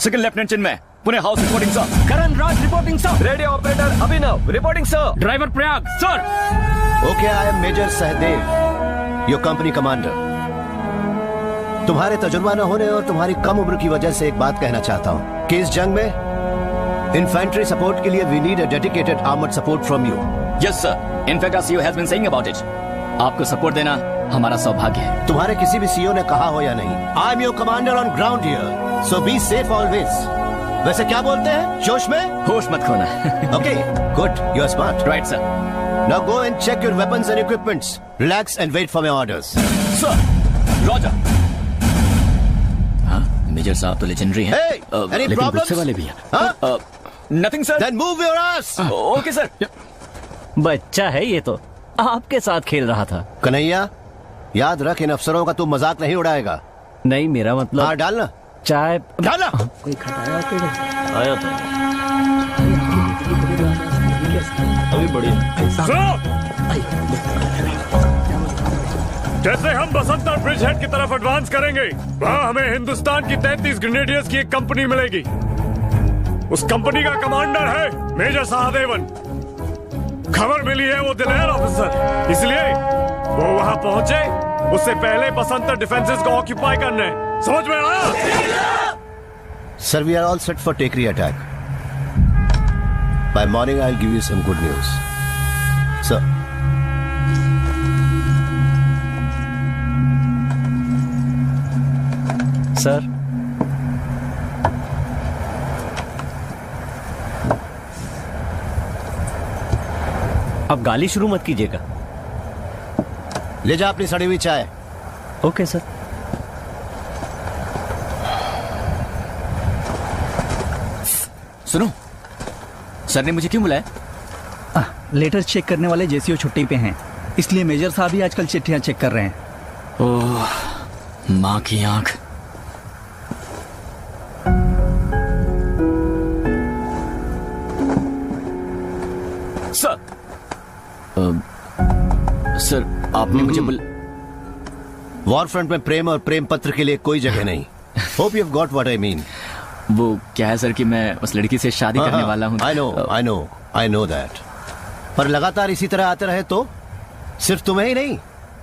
Second lieutenant Chinmay, Pune horse reporting sir. Karan Raj reporting sir. Radio operator Abhinav reporting sir. Driver Prayag sir. Okay, I am major Sahdev, your company commander. तुम्हारे तजुर्बा न होने और तुम्हारी कम उम्र की वजह से एक बात कहना चाहता हूँ कि इस जंग में इन्फेंट्री सपोर्ट के लिए we need a dedicated armoured support from you. Yes sir, in fact our CEO has been saying about it. आपको सपोर्ट देना हमारा सौभाग्य है। तुम्हारे किसी भी सीईओ ने कहा हो या नहीं, I am your commander on ground here, so be safe always. वैसे क्या बोलते हैं, जोश में होश मत खोना। Okay, good, you are smart. Right sir. Now go and check your weapons and equipments, relax and wait for my orders. Sir, roger. Major साहब तो लेजेंडरी हैं। लेकिन गुस्से वाले भी हैं। Nothing sir. Then move your ass. Okay sir. बच्चा है ये तो, आपके साथ खेल रहा था। कन्हैया, याद रख, इन अफसरों का तू मजाक नहीं उड़ाएगा। नहीं, मेरा मतलब। हाँ, डालना चाय डालना। कोई खटाया तो आया था अभी बढ़िया। जैसे हम बसंतर ब्रिज हेड की तरफ एडवांस करेंगे, वहाँ हमें हिंदुस्तान की 33 ग्रेनेडियर्स की एक कंपनी मिलेगी। उस कंपनी का कमांडर है मेजर सहदेवन। खबर मिली है वो दिलेर ऑफिसर, इसलिए वो वहाँ पहुँचे उससे पहले बसंतर डिफेंसेस को ऑक्यूपाई करने। समझ में आया? Sir, we are all set for टेकरी attack. By morning I will give you some good news. Sir, sir, अब गाली शुरू मत कीजिएगा। ले जा अपनी सड़ी हुई चाय। Okay sir. सुनो, सर ने मुझे क्यों बुलाया? लेटर चेक करने वाले जेसीओ छुट्टी पे हैं, इसलिए मेजर साहब ही आजकल चिट्ठियां चेक कर रहे हैं। ओह, माँ की आंख। सर। सर, आपने मुझे वॉर फ्रंट में प्रेम और प्रेम पत्र के लिए कोई जगह नहीं। Hope you have got what I mean. वो क्या है सर कि मैं उस लड़की से शादी करने वाला हूँ। I know that. पर लगातार इसी तरह आते रहे तो सिर्फ तुम्हें ही नहीं,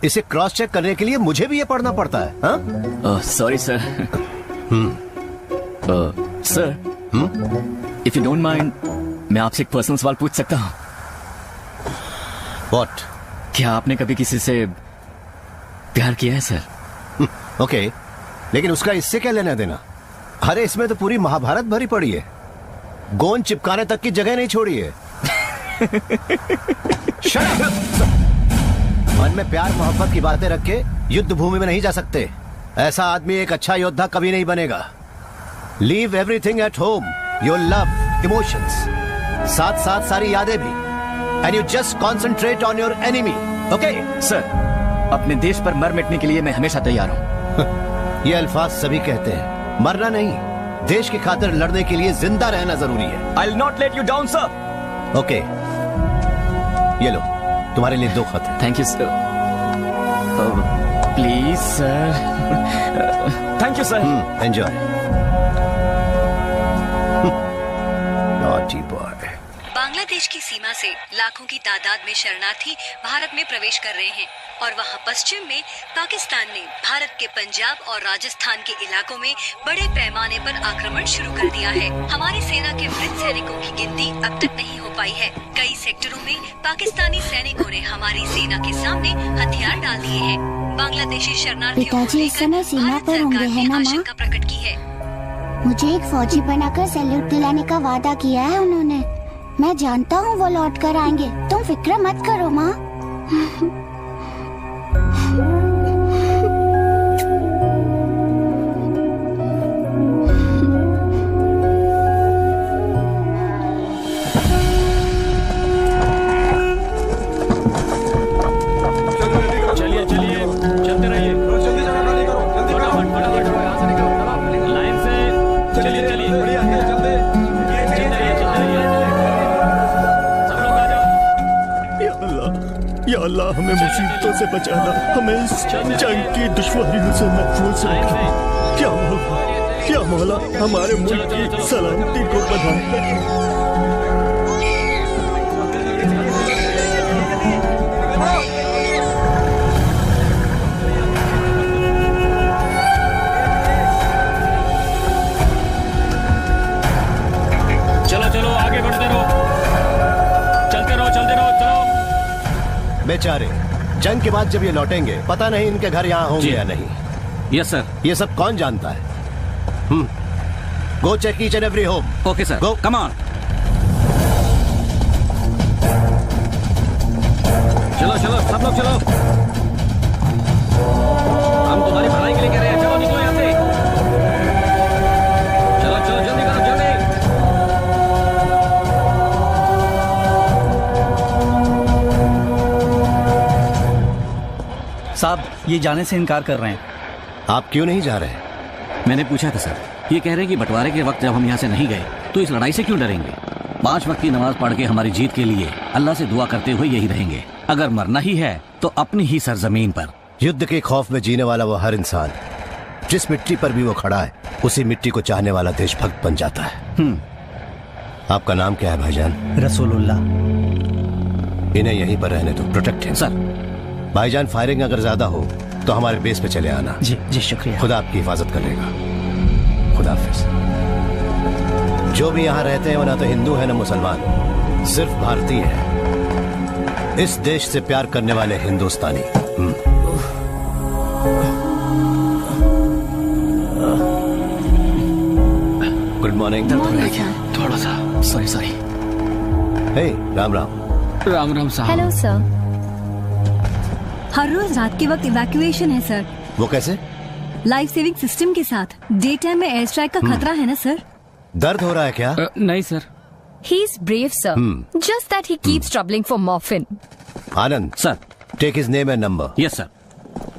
इसे क्रॉस चेक करने के लिए मुझे भी ये पढ़ना पड़ता है। Sorry sir. Sir, if you don't mind, मैं आपसे एक पर्सनल सवाल पूछ सकता हूँ? What? क्या आपने कभी किसी से प्यार किया है सर? ओके, लेकिन उसका इससे क्या लेना देना? अरे इसमें तो पूरी महाभारत भरी पड़ी है, गोंद चिपकाने तक की जगह नहीं छोड़ी है। मन में प्यार मोहब्बत की बातें रख के युद्ध भूमि में नहीं जा सकते। ऐसा आदमी एक अच्छा योद्धा कभी नहीं बनेगा। Leave everything at home, your love, emotions, साथ साथ सारी यादें भी, and you just concentrate on your enemy. Okay sir, अपने देश पर मर मिटने के लिए मैं हमेशा तैयार हूँ। ये अल्फाज सभी कहते हैं, मरना नहीं, देश की खातिर लड़ने के लिए जिंदा रहना जरूरी है। I will not let you down sir. Okay, ये लो, तुम्हारे लिए 2 खत है। Thank you sir. Please sir. Thank you sir. Enjoy. Naughty boy. Bangladesh की सीमा से लाखों की तादाद में शरणार्थी भारत में प्रवेश कर रहे हैं और वहां पश्चिम में पाकिस्तान ने भारत के पंजाब और राजस्थान के इलाकों में बड़े पैमाने पर आक्रमण शुरू कर दिया है। हमारी सेना के मृत सैनिकों की गिनती अब तक नहीं हो पाई है। कई सेक्टरों में पाकिस्तानी सैनिकों ने हमारी सेना के सामने हथियार डाल दिए हैं। बांग्लादेशी शरणार्थियों पिताजी इस समय सीमा पर होंगे, है ना माँ? प्रकट की है। मुझे एक फौजी बनाकर सैल्यूट दिलाने का वादा किया है उन्होंने। मैं जानता हूँ वो लौट कर आएंगे, तुम फिक्र मत करो माँ। चलिए चलिए, चलते रहिए। जल्दी जगह खाली करो, जल्दी फटाफट लाइन से चलिए चलिए। या अल्लाह, हमें मुसीबतों से बचाना, हमें इस जंग की दुश्वारियों से महफूज रखना। क्या या मौला हमारे मुल्क की सलामती को बढ़ाए। बेचारे जंग के बाद जब ये लौटेंगे पता नहीं इनके घर यहाँ होंगे या नहीं। Yes sir. ये सब कौन जानता है? Go check each and every home. Okay sir, go come on. चलो चलो सब लोग चलो, हम तुम्हारी भलाई के लिए कह रहे हैं। चलो निकलो यहाँ से, चलो चलो जल्दी करो जल्दी। साहब ये जाने से इनकार कर रहे हैं। आप क्यों नहीं जा रहे? मैंने पूछा था सर, ये कह रहे हैं कि बंटवारे के वक्त जब हम यहाँ से नहीं गए तो इस लड़ाई से क्यों डरेंगे। 5 वक्त की नमाज पढ़ के हमारी जीत के लिए अल्लाह से दुआ करते हुए यही रहेंगे। अगर मरना ही है तो अपनी ही सरजमीन पर। युद्ध के खौफ में जीने वाला वो हर इंसान जिस मिट्टी पर भी वो खड़ा है उसी मिट्टी को चाहने वाला देशभक्त बन जाता है। आपका नाम क्या है भाईजान? रसूलुल्लाह। इन्हें यहीं पर रहने दो, प्रोटेक्ट है सर। भाईजान फायरिंग अगर ज्यादा हो तो हमारे बेस पे चले आना। जी जी शुक्रिया। खुदा आपकी हिफाजत करेगा। खुदा हाफिज। जो भी यहाँ रहते हैं वो ना तो हिंदू है ना मुसलमान, सिर्फ भारतीय है। इस देश से प्यार करने वाले हिंदुस्तानी। Good morning. थोड़ा सा सॉरी। हे राम राम। राम राम साहब। Hello sir. हर रोज रात के वक्त इवैक्यूएशन है सर। वो कैसे? लाइफ सेविंग सिस्टम के साथ। डे टाइम में एयर स्ट्राइक का खतरा है ना सर। दर्द हो रहा है क्या? नहीं sir. He is brave, sir. Just that he keeps troubling for morphine. Anand sir, take his name and number. Yes sir.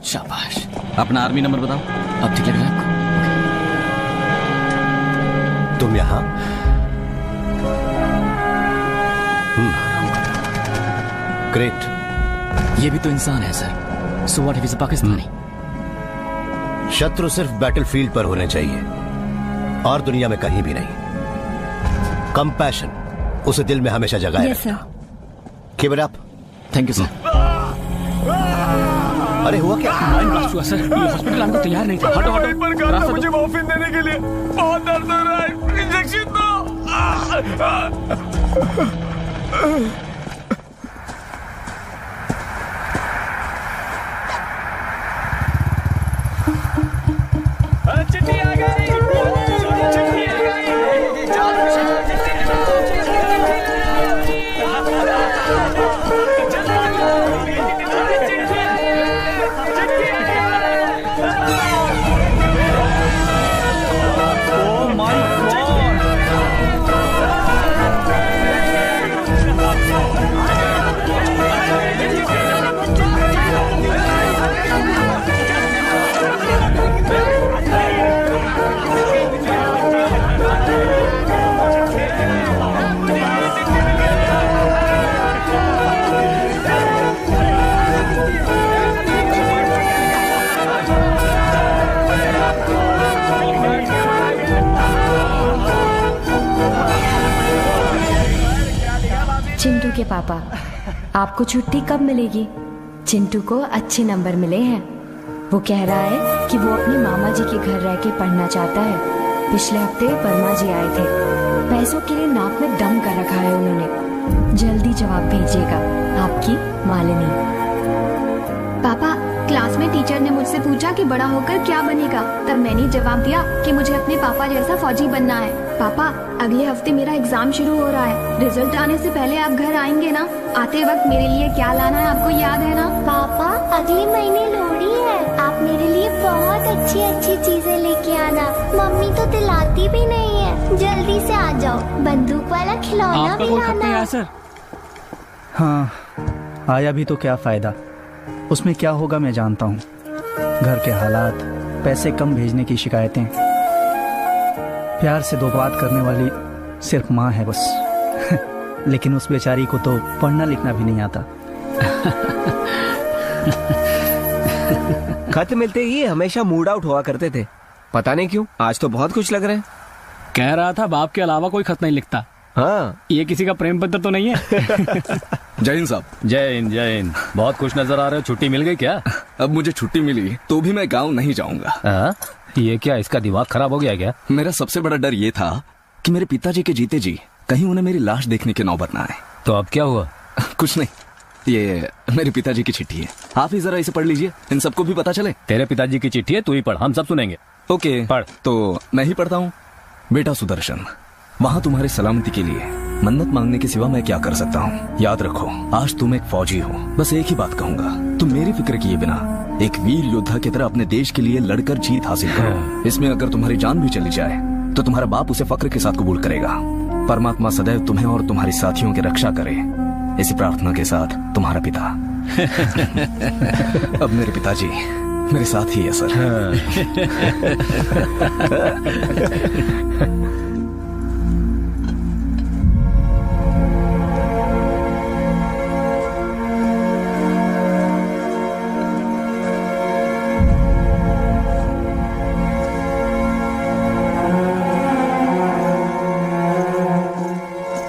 शाबाश। अपना आर्मी नंबर बताओ। अब ठीक लग रहा है आपको? तुम यहाँ? ग्रेट। ये भी तो इंसान है sir. So what if is a Pakistani? शत्रु सिर्फ बैटलफील्ड पर होने चाहिए और दुनिया में कहीं भी नहीं। कंपैशन उसे दिल में हमेशा जगाए रखना। Keep it up. Thank you sir. अरे हुआ क्या? माइंड ब्लास्ट हुआ सर। ये हॉस्पिटल आने को तैयार नहीं था। हटो हटो। रास्ता मुझे मॉर्फिन देने के लिए बहुत दर्द हो रहा है। इंजेक्शन दो। चिट्ठी आ गई। चिट्ठी आ गई। चिंटू के पापा, आपको छुट्टी कब मिलेगी? चिंटू को अच्छे नंबर मिले हैं। वो कह रहा है कि वो अपने मामा जी के घर रह के पढ़ना चाहता है। पिछले हफ्ते वर्मा जी आए थे। पैसों के लिए नाक में दम कर रखा है उन्होंने। जल्दी जवाब भेजिएगा। आपकी मालिनी। पापा, क्लास में टीचर ने मुझसे पूछा कि बड़ा होकर क्या बनेगा। तब मैंने जवाब दिया कि मुझे अपने पापा जैसा फौजी बनना है। पापा, अगले हफ्ते मेरा एग्जाम शुरू हो रहा है। रिजल्ट आने से पहले आप घर आएंगे ना? आते वक्त मेरे लिए क्या लाना है आपको याद है ना? पापा, अगले महीने लोहड़ी है। आप मेरे लिए बहुत अच्छी अच्छी चीजें लेके आना। मम्मी तो दिलाती भी नहीं है। जल्दी से आ जाओ। बंदूक वाला खिलौना भी लाना। सर हाँ, आया भी तो क्या फायदा। उसमें क्या होगा मैं जानता हूँ। घर के हालात, पैसे कम भेजने की शिकायतें। प्यार से 2 बात करने वाली सिर्फ माँ है बस। लेकिन उस बेचारी को तो पढ़ना लिखना भी नहीं आता। खत मिलते ही हमेशा मूड आउट हुआ करते थे। पता नहीं क्यों, आज तो बहुत खुश लग रहे हैं। कह रहा था बाप के अलावा कोई खत नहीं लिखता। हाँ, ये किसी का प्रेम पत्र तो नहीं है? जय हिंद साहब। जय हिंद जय हिंद। बहुत खुश नजर आ रहे हो। छुट्टी मिल गई क्या? अब मुझे छुट्टी मिली तो भी मैं गाँव नहीं जाऊंगा। ये क्या, इसका दिमाग खराब हो गया क्या? मेरा सबसे बड़ा डर ये था कि मेरे पिताजी के जीते जी कहीं उन्हें मेरी लाश देखने की नौबत ना आए। तो अब क्या हुआ? कुछ नहीं, ये मेरे पिताजी की चिट्ठी है। आप ही जरा इसे पढ़ लीजिए, इन सबको भी पता चले। तेरे पिताजी की चिट्ठी है, तू ही पढ़, हम सब सुनेंगे। ओके पढ़। तो मैं ही पढ़ता हूँ। बेटा सुदर्शन, वहाँ तुम्हारी सलामती के लिए मन्नत मांगने के सिवा मैं क्या कर सकता हूँ। याद रखो, आज तुम एक फौजी हो। बस एक ही बात कहूंगा, तुम मेरी फिक्र किए बिना एक वीर योद्धा की तरह अपने देश के लिए लड़कर जीत हासिल करो। इसमें अगर तुम्हारी जान भी चली जाए तो तुम्हारा बाप उसे फक्र के साथ कबूल करेगा। परमात्मा सदैव तुम्हें और तुम्हारी साथियों की रक्षा करे, इसी प्रार्थना के साथ तुम्हारा पिता। अब मेरे पिताजी मेरे साथ ही है सर।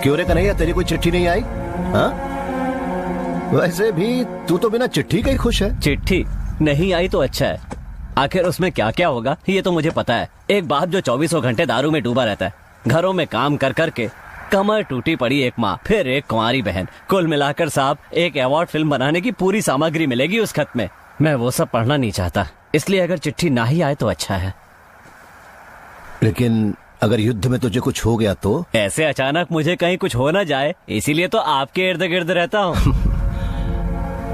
क्यों रे कन्हैया, तेरी कोई चिट्ठी नहीं आई? हाँ, वैसे भी तू तो बिना चिट्ठी के ही खुश है। चिट्ठी नहीं आई तो अच्छा है। आखिर उसमें क्या क्या होगा ये तो मुझे पता है। एक बाप जो 24 घंटे दारू में डूबा रहता है, घरों में काम कर कर के कमर टूटी पड़ी एक माँ, फिर एक कुंवारी बहन, कुल मिलाकर साहब एक अवार्ड फिल्म बनाने की पूरी सामग्री मिलेगी उस खत में। मैं वो सब पढ़ना नहीं चाहता, इसलिए अगर चिट्ठी ना ही आए तो अच्छा है। लेकिन अगर युद्ध में तुझे कुछ हो गया तो? ऐसे अचानक मुझे कहीं कुछ हो ना जाए, इसीलिए तो आपके इर्द गिर्द रहता हूँ।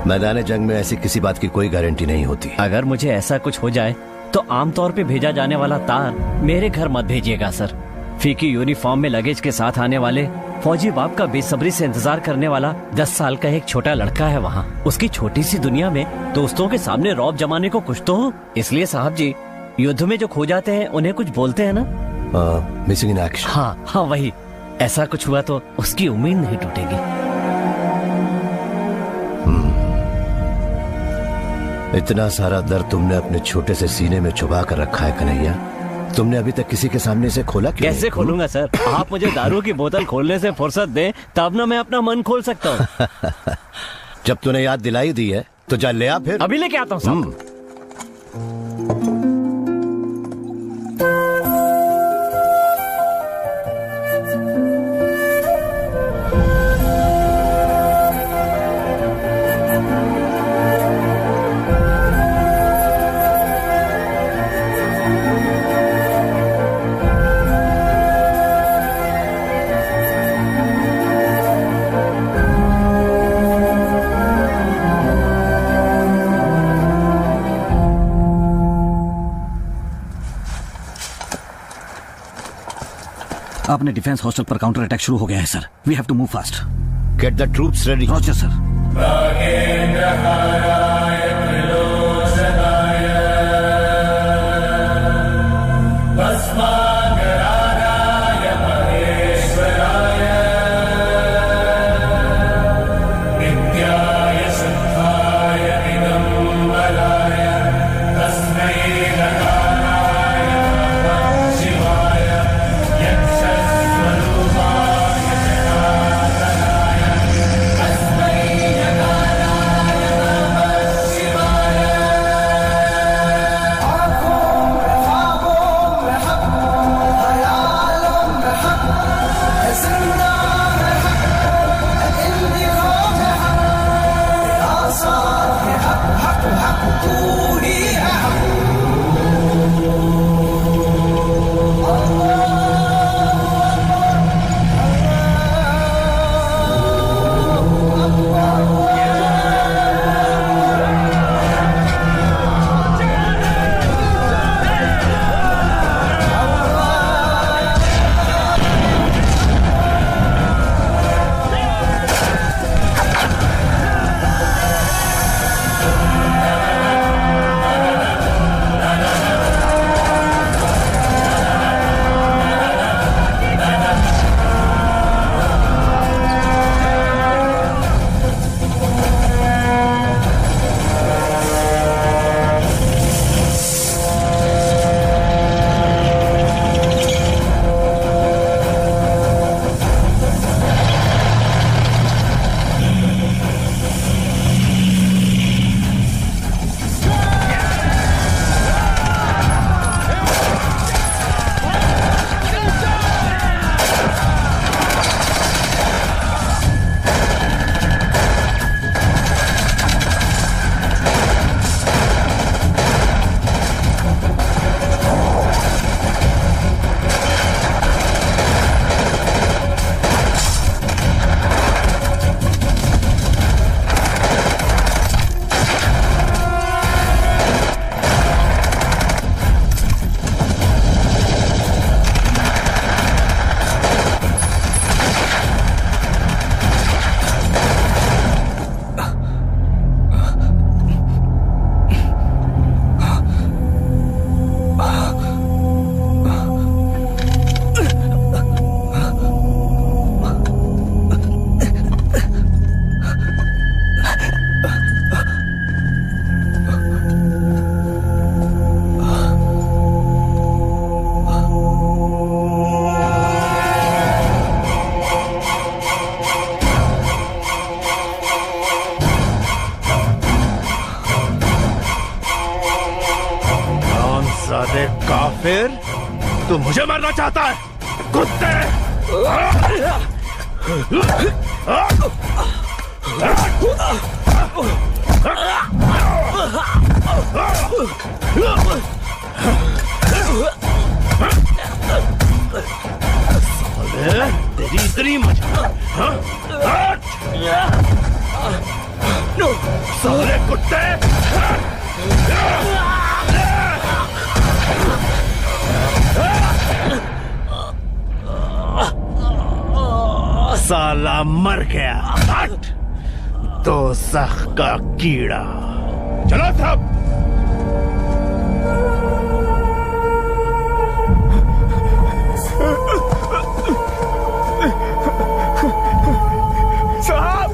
मैदान जंग में ऐसी किसी बात की कोई गारंटी नहीं होती। अगर मुझे ऐसा कुछ हो जाए तो आमतौर पे भेजा जाने वाला तार मेरे घर मत भेजिएगा सर। फीकी यूनिफॉर्म में लगेज के साथ आने वाले फौजी बाप का बेसब्री से इंतजार करने वाला 10 साल का एक छोटा लड़का है वहाँ। उसकी छोटी सी दुनिया में दोस्तों के सामने रौब जमाने को कुछ तो हो। इसलिए साहब जी, युद्ध में जो खो जाते हैं उन्हें कुछ बोलते हैं ना, मिसिंग इन एक्शन। हाँ हाँ वही। ऐसा कुछ हुआ तो उसकी उम्मीद नहीं टूटेगी। इतना सारा दर्द तुमने अपने छोटे से सीने में छुपा कर रखा है कन्हैया, तुमने अभी तक किसी के सामने से खोला क्यों? कैसे खोलूंगा सर? आप मुझे दारू की बोतल खोलने से फुर्सत दें तब ना मैं अपना मन खोल सकता हूँ। जब तूने याद दिलाई दी है तो जा ले आ फिर। अभी लेके आता हूँ साहब। अपने डिफेंस हॉस्टल पर काउंटर अटैक शुरू हो गया है sir. We have to move fast. Get the troops ready. Roger sir. तू मुझे मारना चाहता है कुत्ते? तेरी इतनी मजा? साले कुत्ते! साला मर गया। हट! दोज़ख का कीड़ा। चलो सब। साहब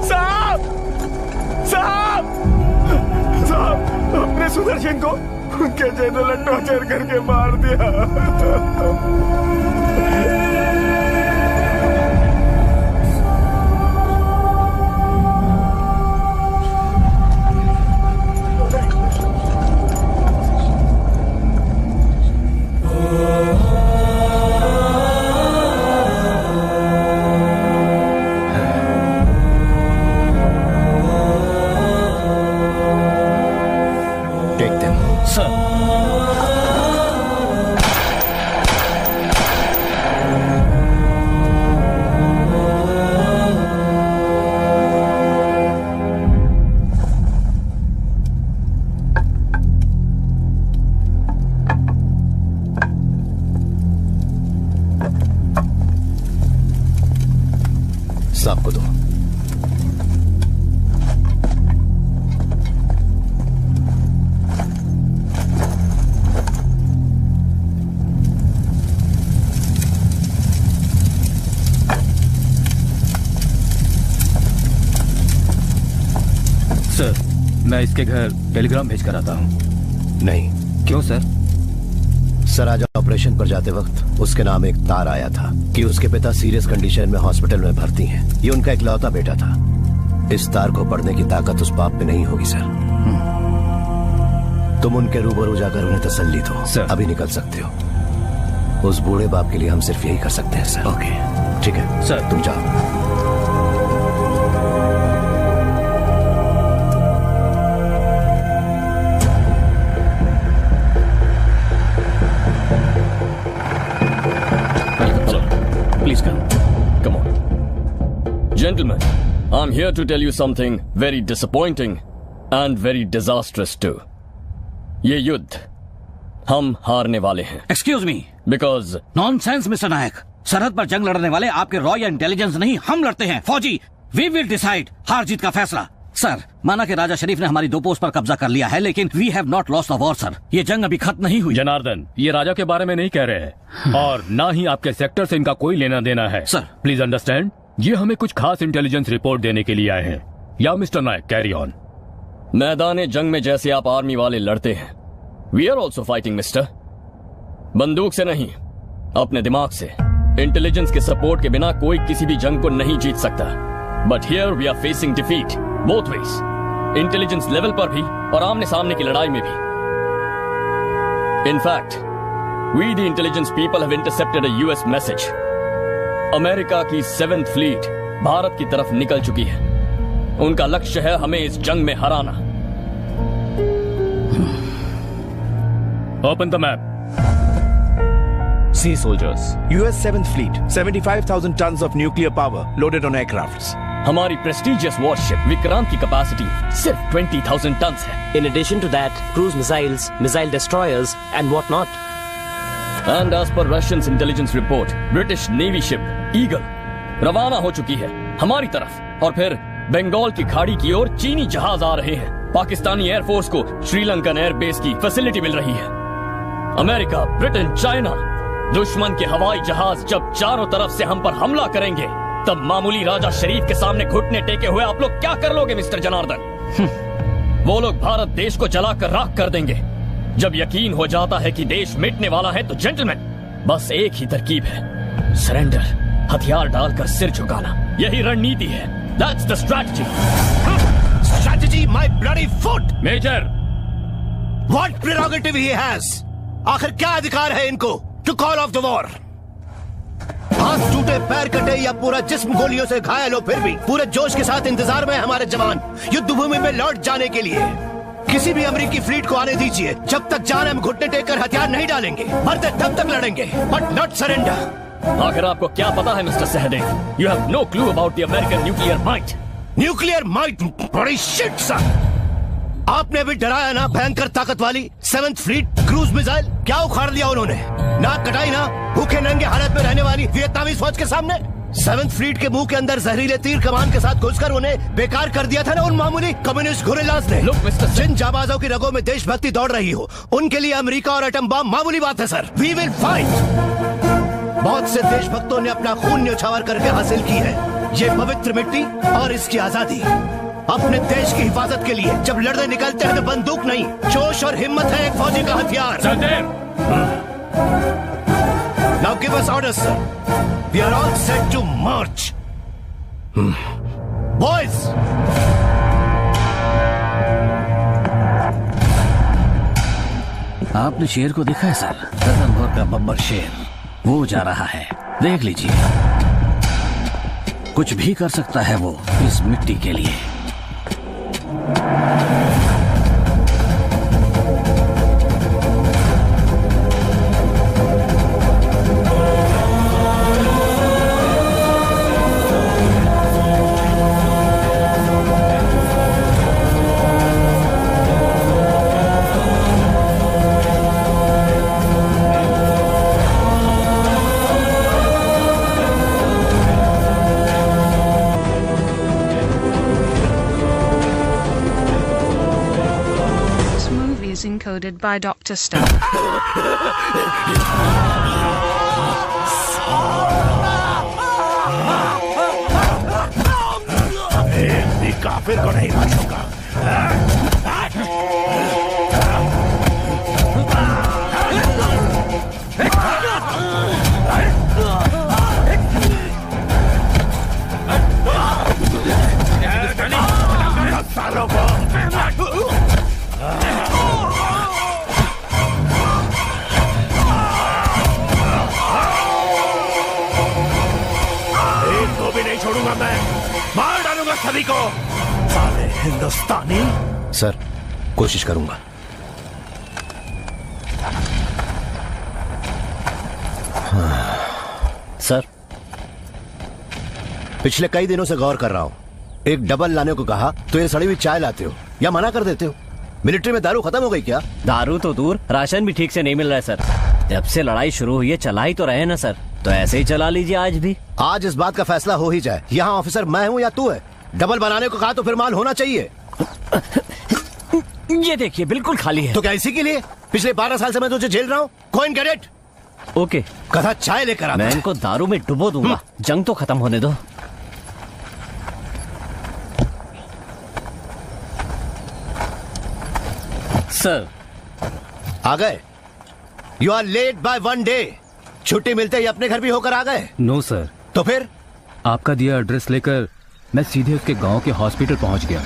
साहब साहब साहब, अपने सुदर्शन को उनके जनरल टॉर्चर करके मार दिया। सबको दो। सर, मैं इसके घर टेलीग्राम भेज कर आता हूँ। नहीं। क्यों सर? सर, आज ऑपरेशन पर जाते वक्त उसके नाम एक तार आया था कि उसके पिता सीरियस कंडीशन में हॉस्पिटल में भर्ती हैं। ये उनका इकलौता बेटा था। इस तार को पढ़ने की ताकत उस बाप पे नहीं होगी सर। तुम उनके रूबरू जाकर उन्हें तसल्ली दो। सर, अभी निकल सकते हो। उस बूढ़े बाप के लिए हम सिर्फ यही कर सकते हैं सर। ओके, ठीक है सर, तुम जाओ। Please come. Come on. Gentlemen, I'm here to tell you something very disappointing and very disastrous too. ये युद्ध हम हारने वाले हैं। Excuse me. Because nonsense, mister Nayak. सरहद पर जंग लड़ने वाले आपके रॉ या इंटेलिजेंस नहीं, हम लड़ते हैं। फौजी, we will decide हार जीत का फैसला। सर, माना कि राजा शरीफ ने हमारी 2 पोस्ट पर कब्जा कर लिया है, लेकिन we have not lost the war sir. ये जंग अभी खत्म नहीं हुई। जनार्दन, ये राजा के बारे में नहीं कह रहे हैं और ना ही आपके सेक्टर से इनका कोई लेना देना है। सर, प्लीज अंडरस्टैंड, ये हमें कुछ खास इंटेलिजेंस रिपोर्ट देने के लिए आए हैं। या मिस्टर नायक, कैरी ऑन। मैदान जंग में जैसे आप आर्मी वाले लड़ते हैं, we are also fighting mister. बंदूक से नहीं, अपने दिमाग से। इंटेलिजेंस के सपोर्ट के बिना कोई किसी भी जंग को नहीं जीत सकता। But here we are facing defeat both ways, intelligence level पर भी और आमने सामने की लड़ाई में भी। In fact we the intelligence people have intercepted a US message. America की 7th फ्लीट भारत की तरफ निकल चुकी है। उनका लक्ष्य है हमें इस जंग में हराना। Open the map. Sea soldiers, US 7th Fleet, 75,000 tons of nuclear power loaded on aircrafts. हमारी प्रेस्टिजियस वॉरशिप विक्रांत की कैपेसिटी सिर्फ 20,000 टन है। In addition to that, cruise missiles, missile destroyers, and what not. And as per Russians intelligence report, British Navy ship Eagle रवाना हो चुकी है हमारी तरफ, और फिर बंगाल की खाड़ी की ओर चीनी जहाज आ रहे हैं। पाकिस्तानी एयरफोर्स को श्रीलंकन एयरबेस की फैसिलिटी मिल रही है। अमेरिका, ब्रिटेन, चाइना, दुश्मन के हवाई जहाज जब चारों तरफ से हम पर हमला करेंगे, तब मामूली राजा शरीफ के सामने घुटने टेके हुए आप लोग क्या कर लोगे मिस्टर जनार्दन? वो लोग भारत देश को जलाकर राख कर देंगे। जब यकीन हो जाता है कि देश मिटने वाला है, तो जेंटलमैन, बस एक ही तरकीब है, सरेंडर, हथियार डालकर सिर झुकाना। यही रणनीति है। That's the strategy. Strategy, my bloody foot! Major! What prerogative he has? आखिर क्या अधिकार है इनको? to call off the war. हाथ टूटे, पैर कटे या पूरा जिस्म गोलियों से घायल हो, फिर भी पूरे जोश के साथ इंतजार में हमारे जवान युद्ध भूमि में लौट जाने के लिए। किसी भी अमेरिकी फ्लीट को आने दीजिए, जब तक जान हम घुटने टेक कर हथियार नहीं डालेंगे, मरते तब तक लड़ेंगे, बट नॉट सरेंडर। आखिर आपको क्या पता है mister Sahdev? You have no clue about the American nuclear might. Nuclear might? बड़ी शिट सर। आपने भी डराया ना भयंकर ताकत वाली 7th फ्लीट क्रूज मिसाइल, क्या उखाड़ दिया उन्होंने? नाक कटाई ना भूखे नंगे हालत में रहने वाली वियतनामी फौज के सामने। 7th फ्लीट के मुंह के अंदर जहरीले तीर कमान के साथ घुसकर उन्हें बेकार कर दिया था ना उन मामूली कम्युनिस्ट गुरिल्लास ने। जिन जाबाजों की रगों में देशभक्ति दौड़ रही हो, उनके लिए अमेरिका और एटम बम मामूली बात है सर। We will fight. बहुत से देशभक्तों ने अपना खून न्यौछावर करके हासिल की है ये पवित्र मिट्टी और इसकी आजादी। अपने देश की हिफाजत के लिए जब लड़ने निकलते हैं तो बंदूक नहीं, जोश और हिम्मत है एक फौजी का हथियार। Now give us orders, sir. We are all set to march. Boys! आपने शेर को देखा है सर? रतनपुर का बब्बर शेर, वो जा रहा है, देख लीजिए। कुछ भी कर सकता है वो इस मिट्टी के लिए। Encoded by Dr. Stone. काफिर को नहीं बचूंगा। सालों को छोड़ूंगा, मैं मार डालूंगा सभी को। साले हिंदुस्तानी। सर कोशिश करूंगा। सर पिछले कई दिनों से गौर कर रहा हूं, एक डबल लाने को कहा तो ये सड़ी हुई चाय लाते हो या मना कर देते हो। मिलिट्री में दारू खत्म हो गई क्या? दारू तो दूर, राशन भी ठीक से नहीं मिल रहा है सर। जब से लड़ाई शुरू हुई है चला ही तो रहे ना सर, तो ऐसे ही चला लीजिए आज भी। आज इस बात का फैसला हो ही जाए। यहाँ ऑफिसर मैं हूँ या तू है? डबल बनाने को कहा तो फिर माल होना चाहिए। ये देखिए बिल्कुल खाली है। तो क्या इसी के लिए पिछले 12 साल से मैं तुझे झेल रहा हूँ? Coin cadet. ओके कथा चाय लेकर आ। मैं इनको दारू में डुबो दूंगा, जंग तो खत्म होने दो। सर आ गए। You are late by 1 day. छुट्टी मिलते ही अपने घर भी होकर आ गए? No sir. तो फिर? आपका दिया एड्रेस लेकर मैं सीधे उसके गांव के हॉस्पिटल पहुंच गया।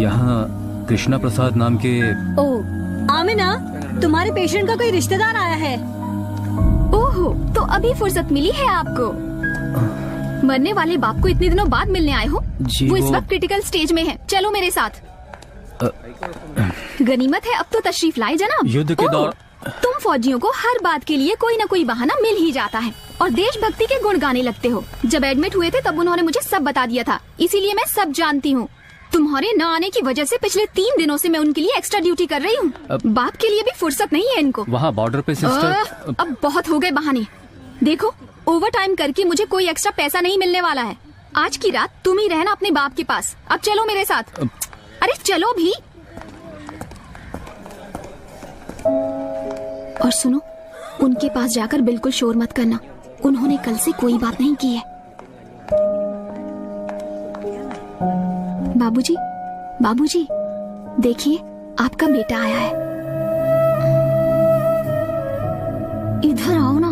यहाँ कृष्णा प्रसाद नाम के। ओह आमिना, तुम्हारे पेशेंट का कोई रिश्तेदार आया है। ओहो, तो अभी फुर्सत मिली है आपको। मरने वाले बाप को इतने दिनों बाद मिलने आए हो? वो इस वक्त क्रिटिकल स्टेज में है। चलो मेरे साथ। गनीमत है अब तो तशरीफ लाए जनाब। युद्ध के दौर तुम फौजियों को हर बात के लिए कोई न कोई बहाना मिल ही जाता है और देशभक्ति के गुण गाने लगते हो। जब एडमिट हुए थे तब उन्होंने मुझे सब बता दिया था, इसीलिए मैं सब जानती हूँ। तुम्हारे न आने की वजह से पिछले 3 दिनों से मैं उनके लिए एक्स्ट्रा ड्यूटी कर रही हूँ। बाप के लिए भी फुर्सत नहीं है इनको। वहाँ बॉर्डर पे सिस्टर। अब बहुत हो गए बहाने। देखो ओवर टाइम करके मुझे कोई एक्स्ट्रा पैसा नहीं मिलने वाला है। आज की रात तुम ही रहना अपने बाप के पास। अब चलो मेरे साथ। अरे चलो भी। और सुनो, उनके पास जाकर बिल्कुल शोर मत करना। उन्होंने कल से कोई बात नहीं की है। बाबूजी, बाबूजी, देखिए आपका बेटा आया है। इधर आओ ना।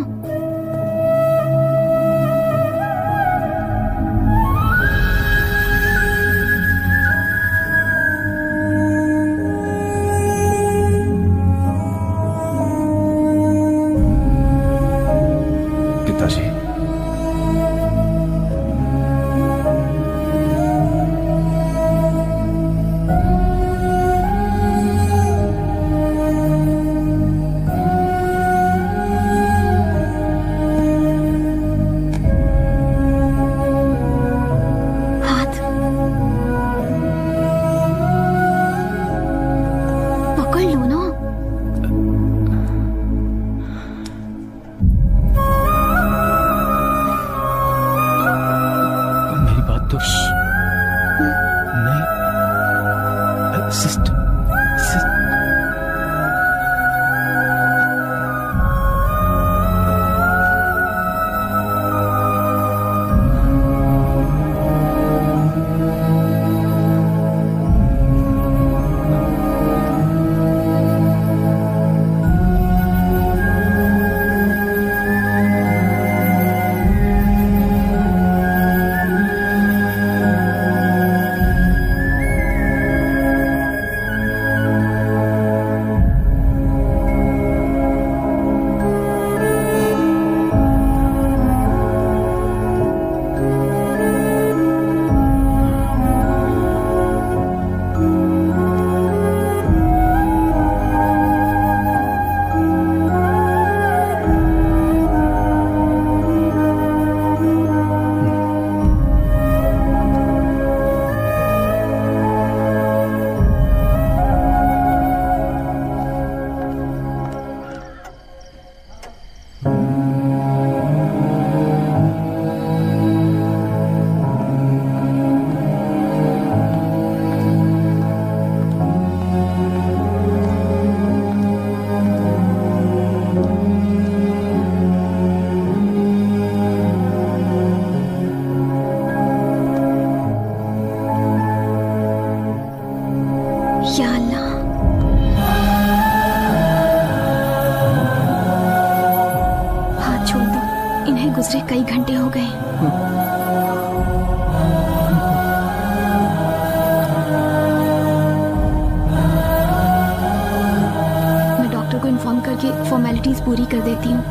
फॉर्मेलिटीज पूरी कर देती हूँ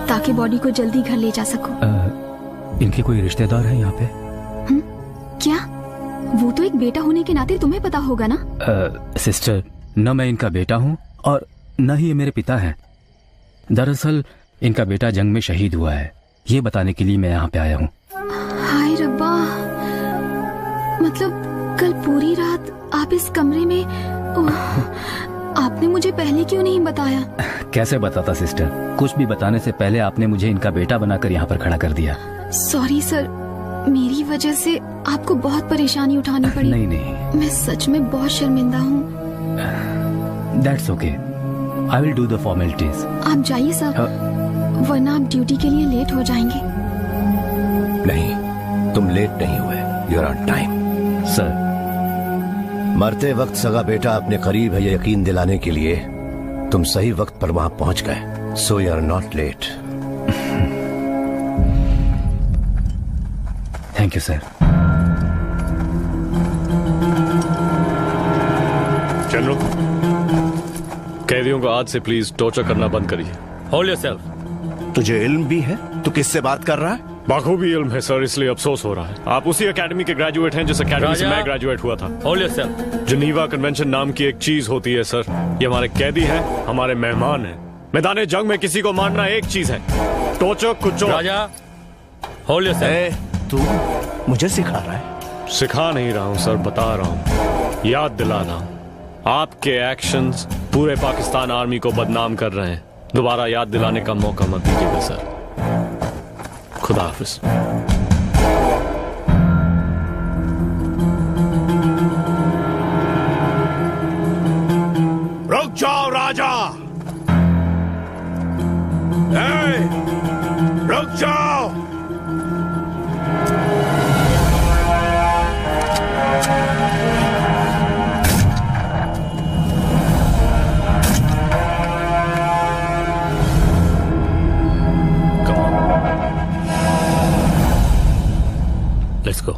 ताकि बॉडी को जल्दी घर ले जा सकूं। इनके कोई रिश्तेदार हैं यहाँ पे? क्या? वो तो एक बेटा होने के नाते तुम्हें पता होगा ना। सिस्टर, न मैं इनका बेटा हूँ और न ही ये मेरे पिता हैं। दरअसल इनका बेटा जंग में शहीद हुआ है, ये बताने के लिए मैं यहाँ पे आया हूँ। हाय रब्बा, मतलब कल पूरी रात आप इस कमरे में? आपने मुझे पहले क्यों नहीं बताया? कैसे बताता सिस्टर, कुछ भी बताने से पहले आपने मुझे इनका बेटा बनाकर यहाँ पर खड़ा कर दिया। सॉरी सर, मेरी वजह से आपको बहुत परेशानी उठानी पड़ी। नहीं नहीं, मैं सच में बहुत शर्मिंदा हूँ। That's okay. I will do the formalities. आप जाइए सर, वरना आप ड्यूटी के लिए लेट हो जाएंगे। नहीं, तुम लेट नहीं हुए। You're on time. सर, मरते वक्त सगा बेटा अपने करीब है ये यकीन दिलाने के लिए तुम सही वक्त पर वहां पहुंच गए। So you're not late. Thank you sir. General, कैदियों को आज से प्लीज टॉर्चर करना बंद करिए। Hold yourself. तुझे इल्म भी है? तू किससे बात कर रहा है? बखूबी इल्म है सर, इसलिए अफसोस हो रहा है। आप उसी एकेडमी के ग्रेजुएट हैं जिस एकेडमी से मैं ग्रेजुएट हुआ था। Hold yourself. जिनीवा कन्वेंशन नाम की एक चीज होती है सर, ये हमारे कैदी हैं, हमारे मेहमान हैं। मैदान जंग में किसी को मारना एक चीज है, टोचो कुचो। राजा, होल्ड योरसेल्फ। तू मुझे सिखा रहा है? सिखा नहीं रहा हूँ सर, बता रहा हूँ, याद दिला रहा हूँ। आपके एक्शंस पूरे पाकिस्तान आर्मी को बदनाम कर रहे हैं। दोबारा याद दिलाने का मौका मत दीजिएगा सर। खुदा हाफिज। रुक जाओ राजा, रुक जाओ। Let's go.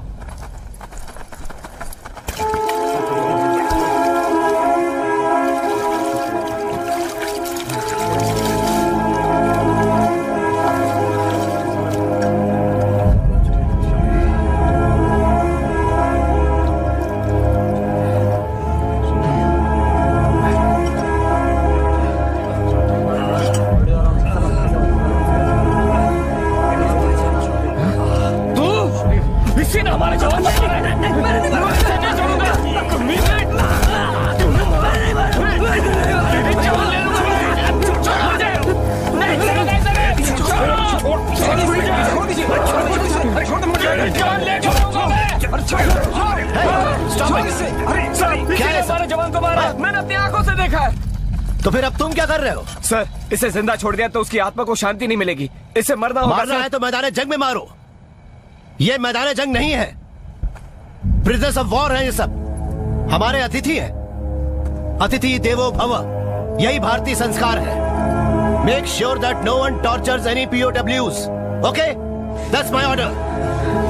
तो फिर अब तुम क्या कर रहे हो? सर, इसे जिंदा छोड़ दिया तो उसकी आत्मा को शांति नहीं मिलेगी। इसे मरना होगा। मारना है तो मैदान जंग में मारो। ये मैदान जंग नहीं है, प्रिजनर्स ऑफ वॉर है ये सब। हमारे अतिथि हैं। अतिथि देवो भव, यही भारतीय संस्कार है। Make sure that no one tortures any POWs. Okay, that's my order.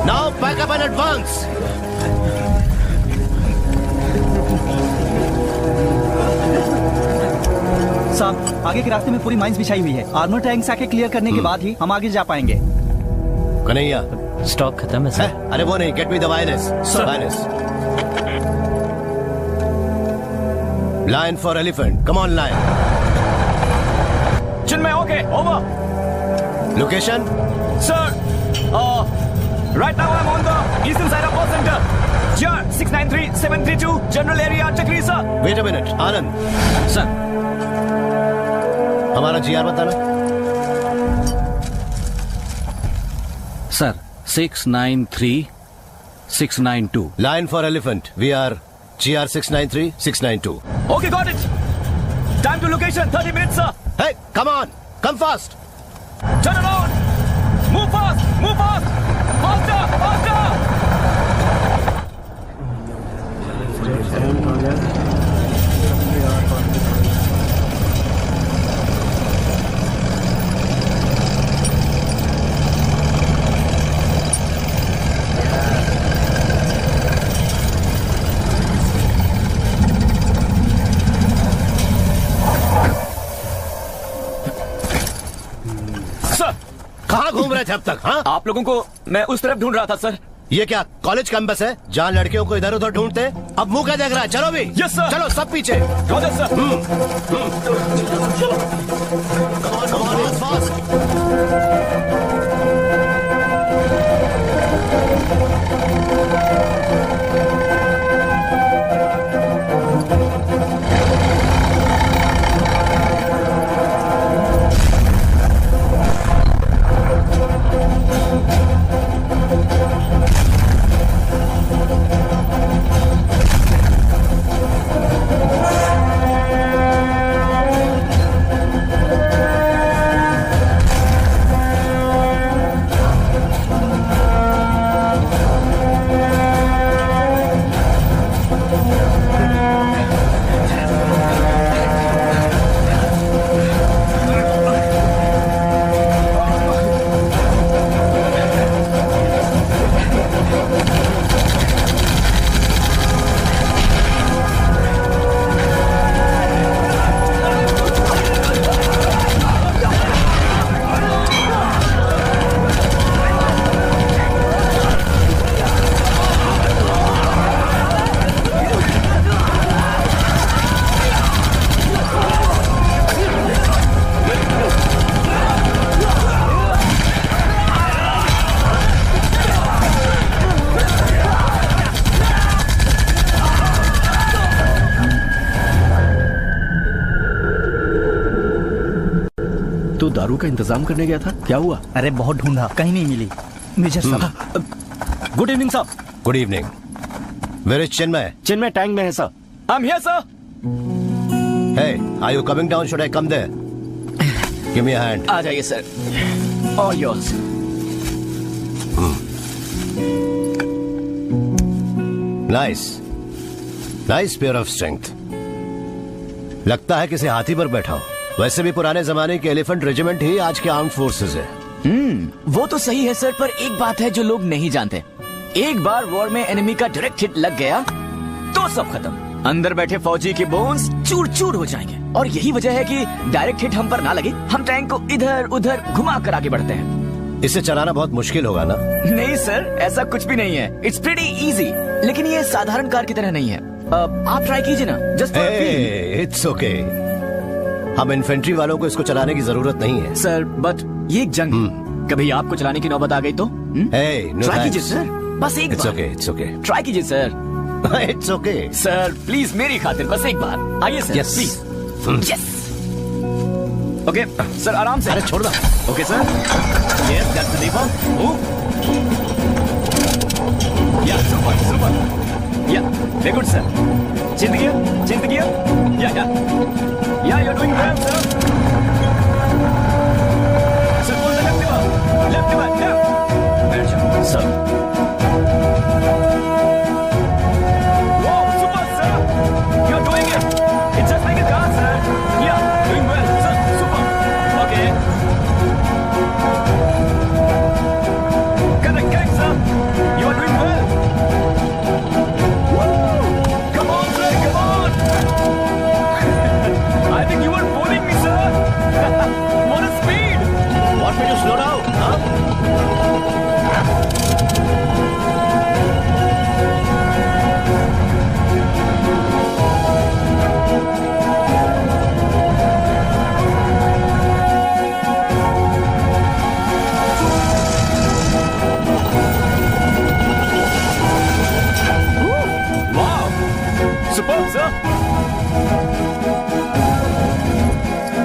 Now pack up in advance. साहब, आगे के रास्ते में पूरी माइंस बिछाई हुई है। आर्मर टैंक्स आके क्लियर करने के बाद ही हम आगे जा पाएंगे। कन्हैया, स्टॉक खत्म है सर। अरे वो नहीं, get me the wireless. Wireless. Line for elephant. Come on line. Chinmay, okay, over. Location? Sir, right now I'm on the eastern side of World Center. GR 693732, general area Chakri, sir. Wait a minute, Anand. Sir, हमारा GR बताना. Sir, 693692. Line for elephant. We are GR 693692. Okay, got it. Time to location, 30 minutes, sir. Hey, come on. Come fast. Turn around. Move fast. Move fast. Faster. Faster. कहाँ घूम रहे थे अब तक? हाँ, आप लोगों को मैं उस तरफ ढूंढ रहा था सर। ये क्या कॉलेज कैंपस है जहाँ लड़कियों को इधर उधर ढूंढते? अब मुंह क्या देख रहा है? चलो भी। Yes sir. चलो सब पीछे। Roger sir. तू दारू का इंतजाम करने गया था, क्या हुआ? अरे बहुत ढूंढा, कहीं नहीं मिली। मेजर साहब। Good evening sir. Good evening. Where is Chinmay? Chinmay tank में है sir. I am here sir. Hey, are you coming down? Should I come there? Give me a hand. आ जाइए sir. All yours. Nice. Nice pair of strength. लगता है किसी हाथी पर बैठा हो। वैसे भी पुराने जमाने के एलिफेंट रेजिमेंट ही आज के आर्म्ड फोर्सेस है। वो तो सही है सर, पर एक बात है जो लोग नहीं जानते। एक बार वॉर में एनिमी का डायरेक्ट हिट लग गया तो सब खत्म। अंदर बैठे फौजी के बोन्स चूर चूर हो जाएंगे। और यही वजह है कि डायरेक्ट हिट हम पर ना लगे, हम टैंक को इधर उधर घुमा कर आगे बढ़ते हैं। इसे चलाना बहुत मुश्किल होगा ना? नहीं सर, ऐसा कुछ भी नहीं है। It's pretty easy. लेकिन ये साधारण कार की तरह नहीं है। आप ट्राई कीजिए ना। Just it's okay. हम इन्फेंट्री वालों को इसको चलाने की जरूरत नहीं है सर। बट ये एक जंग है। कभी आपको चलाने की नौबत आ गई तो ट्राई कीजिए सर, बस एक बार। It's okay. ट्राई कीजिए sir. It's okay sir, please मेरी खातिर बस एक बार आइए sir. Yes. Please. Yes. Okay sir, आराम से। अरे छोड़ दो। Okay sir. Yes, that's the lever. Yeah super super. Yeah very good sir. चिंत gear. Yeah you are doing well sir. Sir pull the left left sir.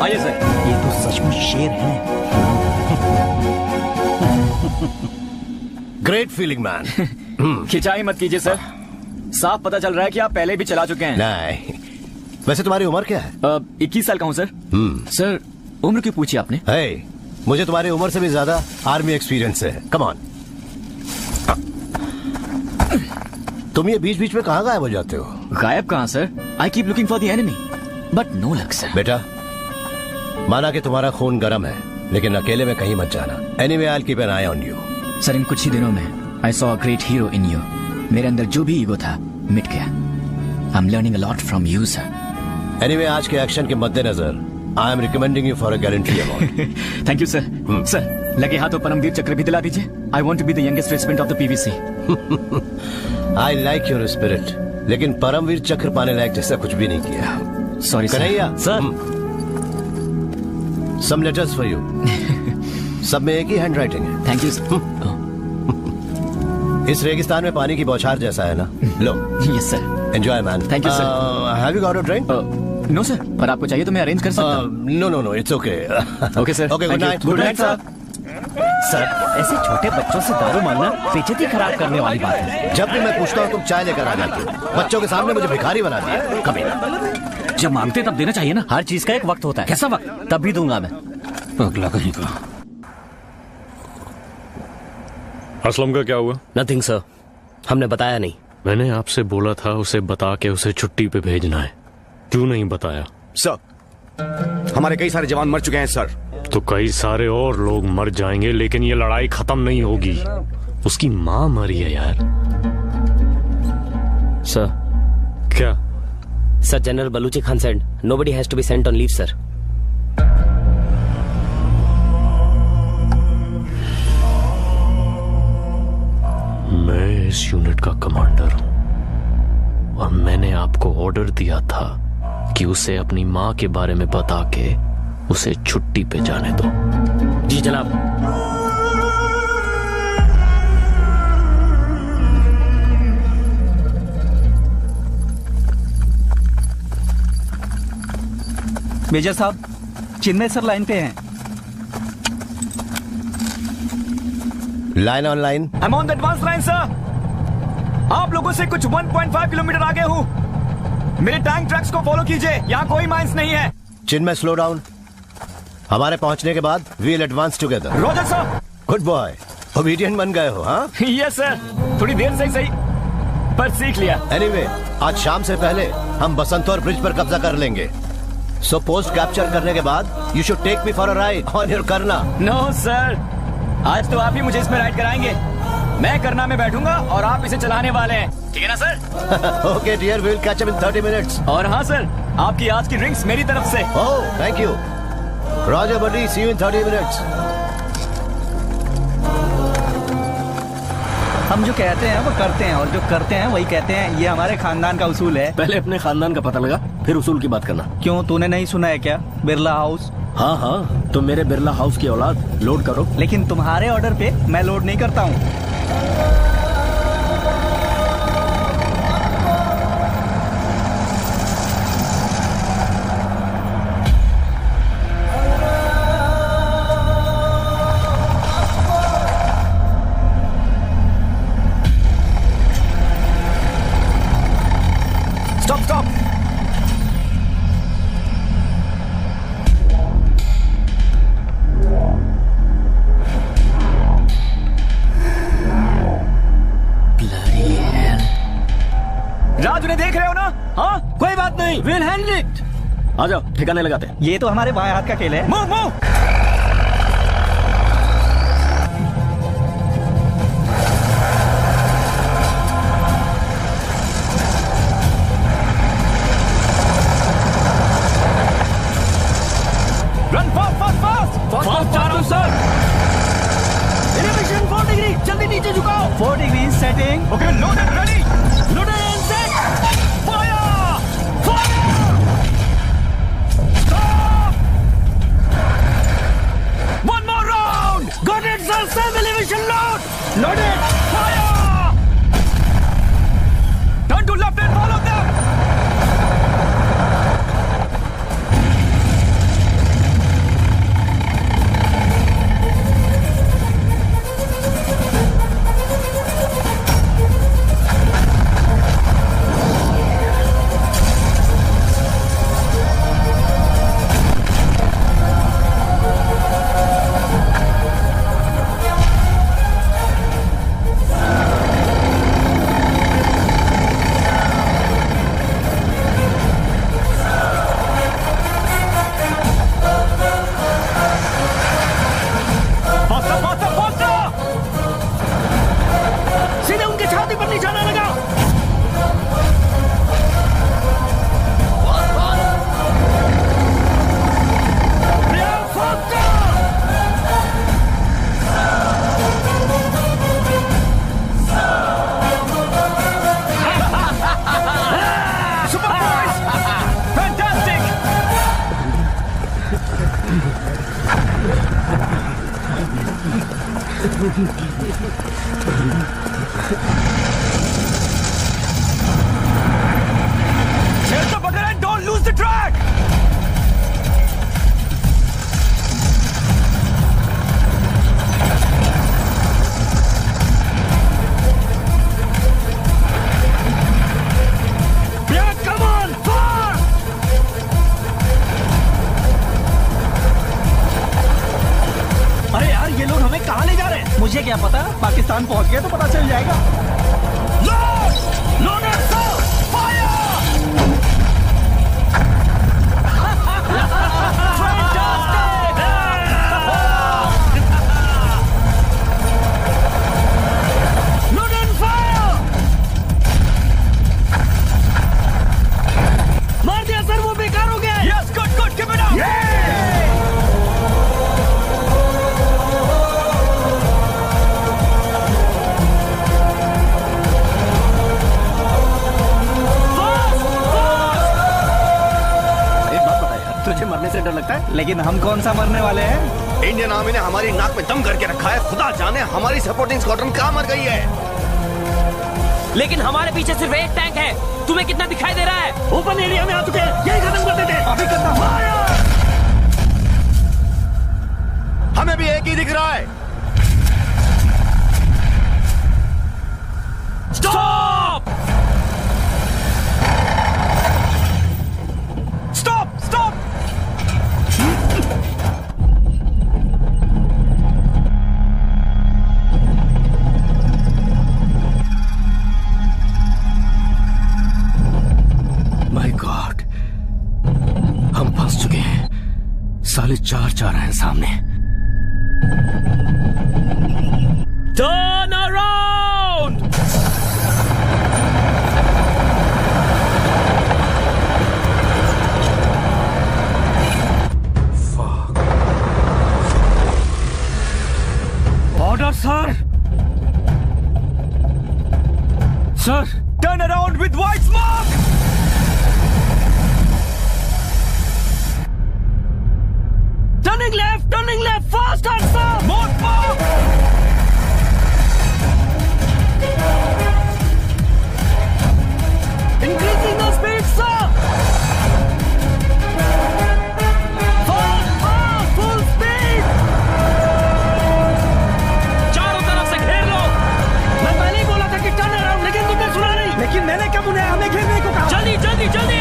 आइए sir. ये तो सचमुच शेर है। Great feeling man. खिंचाई मत कीजिए सर, साफ पता चल रहा है कि आप पहले भी चला चुके हैं। नहीं, वैसे तुम्हारी उम्र क्या है? 21 साल का हूँ सर। सर उम्र क्यों पूछी आपने? मुझे तुम्हारी उम्र से भी ज्यादा आर्मी एक्सपीरियंस है। Come on. तुम ये बीच बीच में कहाँ गायब हो जाते हो? गायब कहाँ sir? I keep looking for the enemy but no luck sir. बेटा, माना कि तुम्हारा खून गर्म है, लेकिन अकेले में कहीं मत जाना। Anyway I will keep an eye on you. Sir, इन कुछ ही दिनों में I saw a great hero in you. मेरे अंदर जो भी ईगो था मिट गया। I am learning a lot from you sir. Anyway आज के एक्शन के मद्देनजर I am recommending you for a gallantry award. Thank you sir. Sir लगे हाथों परमवीर चक्र भी दिला दीजिए। I want to be the youngest resident of the PVC. I like your spirit, लेकिन परमवीर चक्र पाने लायक जैसा कुछ भी नहीं किया। Sorry Kanhaiya sir. Some letters for you. सब में एक ही हैंड राइटिंग है। Thank you. इस रेगिस्तान में पानी की बौछार जैसा है ना। लो। Yes sir. Enjoy man. Thank you sir. Have you got a drink? No sir, पर आपको चाहिए तो मैं अरेंज कर सकता हूँ। No it's okay. Okay sir. Okay, good night. Good night sir. Sir ऐसे छोटे बच्चों से दारू मांगना बेइज्जती खराब करने वाली बात है। जब भी मैं पूछता हूँ तुम चाय लेकर आ जाते हो, बच्चों के सामने मुझे भिखारी बना दिया। कभी ना। जब मांगते तब देना चाहिए ना। हर चीज का एक वक्त होता है। कैसा वक्त? तब भी दूंगा मैं। अगला कहीं का। असलम का क्या हुआ? नथिंग सर, हमने बताया नहीं। मैंने आपसे बोला था उसे बता के उसे छुट्टी पे भेजना है, क्यों नहीं बताया? सर हमारे कई सारे जवान मर चुके हैं सर। तो कई सारे और लोग मर जाएंगे, लेकिन ये लड़ाई खत्म नहीं होगी। उसकी माँ मरी है यार। सर। क्या? Sir general Baluchi Khan said nobody has to be sent on leave sir. मैं इस यूनिट का कमांडर हूं और मैंने आपको ऑर्डर दिया था कि उसे अपनी माँ के बारे में बता के उसे छुट्टी पे जाने दो। जी जनाब। मेजर साहब, चिन्मय सर लाइन पे हैं। Line on line. I am on the advance line sir. आप लोगों से कुछ 1.5 किलोमीटर आगे हूँ। मेरे टैंक ट्रैक्स को फॉलो कीजिए, यहाँ कोई माइंस नहीं है। Chinmay slow down. हमारे पहुंचने के बाद we'll advance together. Roger sir. Good boy, obedient बन गए हो। हाँ यस सर, थोड़ी देर से सही पर सीख लिया। एनीवे, आज शाम से पहले हम बसंतौर ब्रिज पर कब्जा कर लेंगे। सो पोस्ट कैप्चर करने के बाद you should take me for a ride on your करना। नो सर, आज तो आप ही मुझे इसमें राइड कराएंगे। मैं करना में बैठूंगा और आप इसे चलाने वाले हैं, ठीक है ना sir? Okay dear, we will catch up in 30 minutes. और हाँ सर, आपकी आज की ड्रिंक्स मेरी तरफ से। Oh thank you. Roger buddy, see you in 30 minutes. हम जो कहते हैं वो करते हैं और जो करते हैं वही कहते हैं। ये हमारे खानदान का उसूल है। पहले अपने खानदान का पता लगा, फिर उसूल की बात करना। क्यों, तूने नहीं सुना है क्या? बिरला हाउस। हाँ, तो मेरे बिरला हाउस की औलाद लोड करो। लेकिन तुम्हारे ऑर्डर पे मैं लोड नहीं करता हूँ। आ जाओ, ठिकाने लगाते हैं। ये तो हमारे बाएं हाथ का खेल है। Move move. Run fast fast fast fast जा रहा हूं सर। एलिवेशन 4 डिग्री, जल्दी नीचे झुकाओ। 4 degree setting. Okay, loaded ready, loaded and set. Got it, sir! Self-elevation load! Loaded! Fire! Turn to left and follow them! Chase the bugger and don't lose the track. Yeah, come on, fast! अरे यार ये लोग हमें कहाँ ले जा रहे हैं? मुझे क्या पता, पाकिस्तान पहुंच गए तो पता चल जाएगा। मार दिया सर, वो बेकार हो गया। Yes, good, good, keep it up. तुझे मरने से डर लगता है, लेकिन हम कौन सा मरने वाले हैं? इंडियन आर्मी ने हमारी नाक में दम करके रखा है। खुदा जाने हमारी सपोर्टिंग स्क्वाड्रन कहाँ मर गई है। लेकिन हमारे पीछे सिर्फ एक टैंक है, तुम्हें कितना दिखाई दे रहा है? ओपन एरिया में आ चुके हैं, यही खत्म करते थे। अभी करना। हमें भी एक ही दिख रहा है। Stop! Stop! Stop! My God, हम फंस चुके हैं। साले चार हैं सामने। Turn around! Order, sir! Sir, turn around with white smoke! Turning left, faster, sir! More smoke! Increasing the speed, sir! Fast, full speed! चारों तरफ से घेर लो। मैं पहले ही बोला था कि टर्न अराउंड, लेकिन तुमने सुना नहीं। लेकिन मैंने कब उन्हें हमें घेरने को कहा? जल्दी जल्दी जल्दी।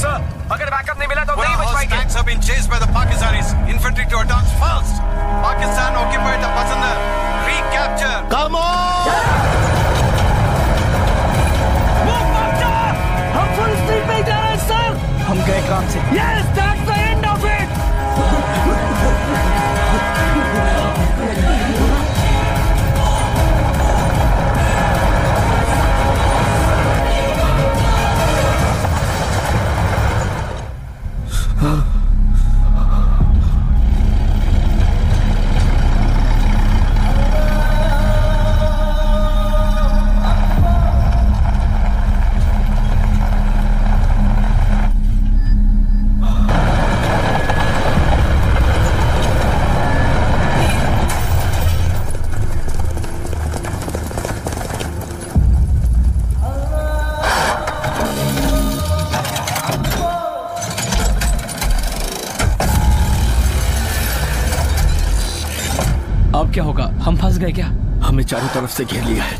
सर, अगर बैकअप नहीं मिला तो नहीं बच पाएंगे। Tanks have been chased by the Pakistanis. Infantry to attack fast. Pakistan occupied the Pasandar. Recapture. Come on! हम फुल स्पीड पे जा रहे हैं, सर। हम गए काम से। Yes, that's the end of it. अब क्या होगा? हम फंस गए क्या? हमें चारों तरफ से घेर लिया है।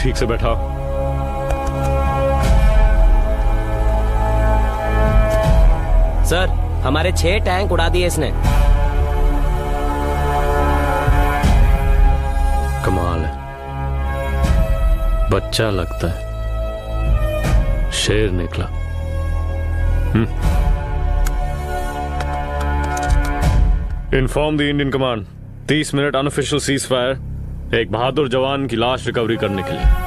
ठीक से बैठा। सर, हमारे 6 टैंक उड़ा दिए इसने। कमाल है, बच्चा लगता है, शेर निकला। Inform the Indian command, 30 minute unofficial cease fire, एक बहादुर जवान की लाश रिकवरी करने के लिए।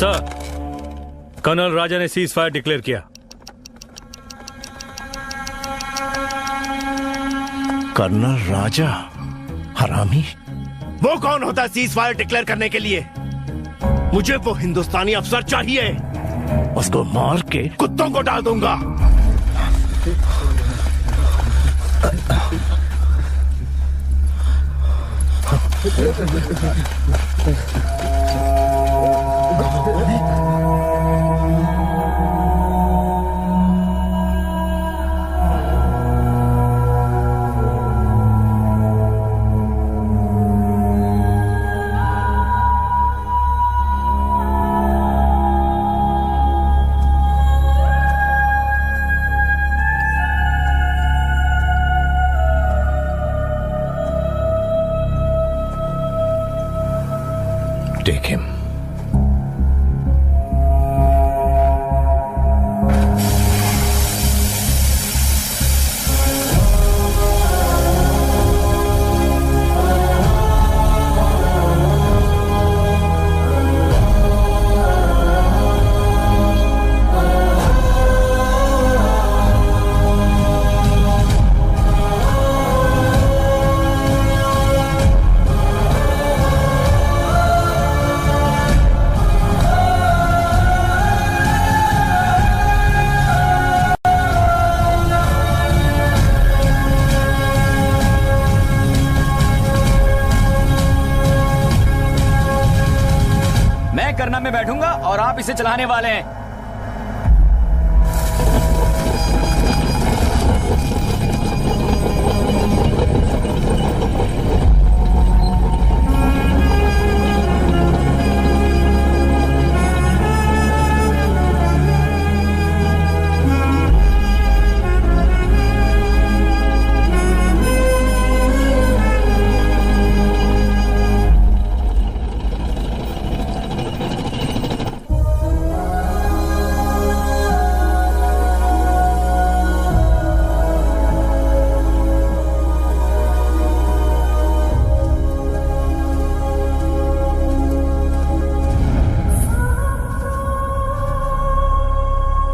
सर, कर्नल राजा ने सीज फायर डिक्लेयर किया। कर्नल राजा? हरामी? वो कौन होता है सीज फायर डिक्लेयर करने के लिए? मुझे वो हिंदुस्तानी अफसर चाहिए, उसको मार के कुत्तों को डाल दूंगा। Take him. करना मैं बैठूंगा और आप इसे चलाने वाले हैं।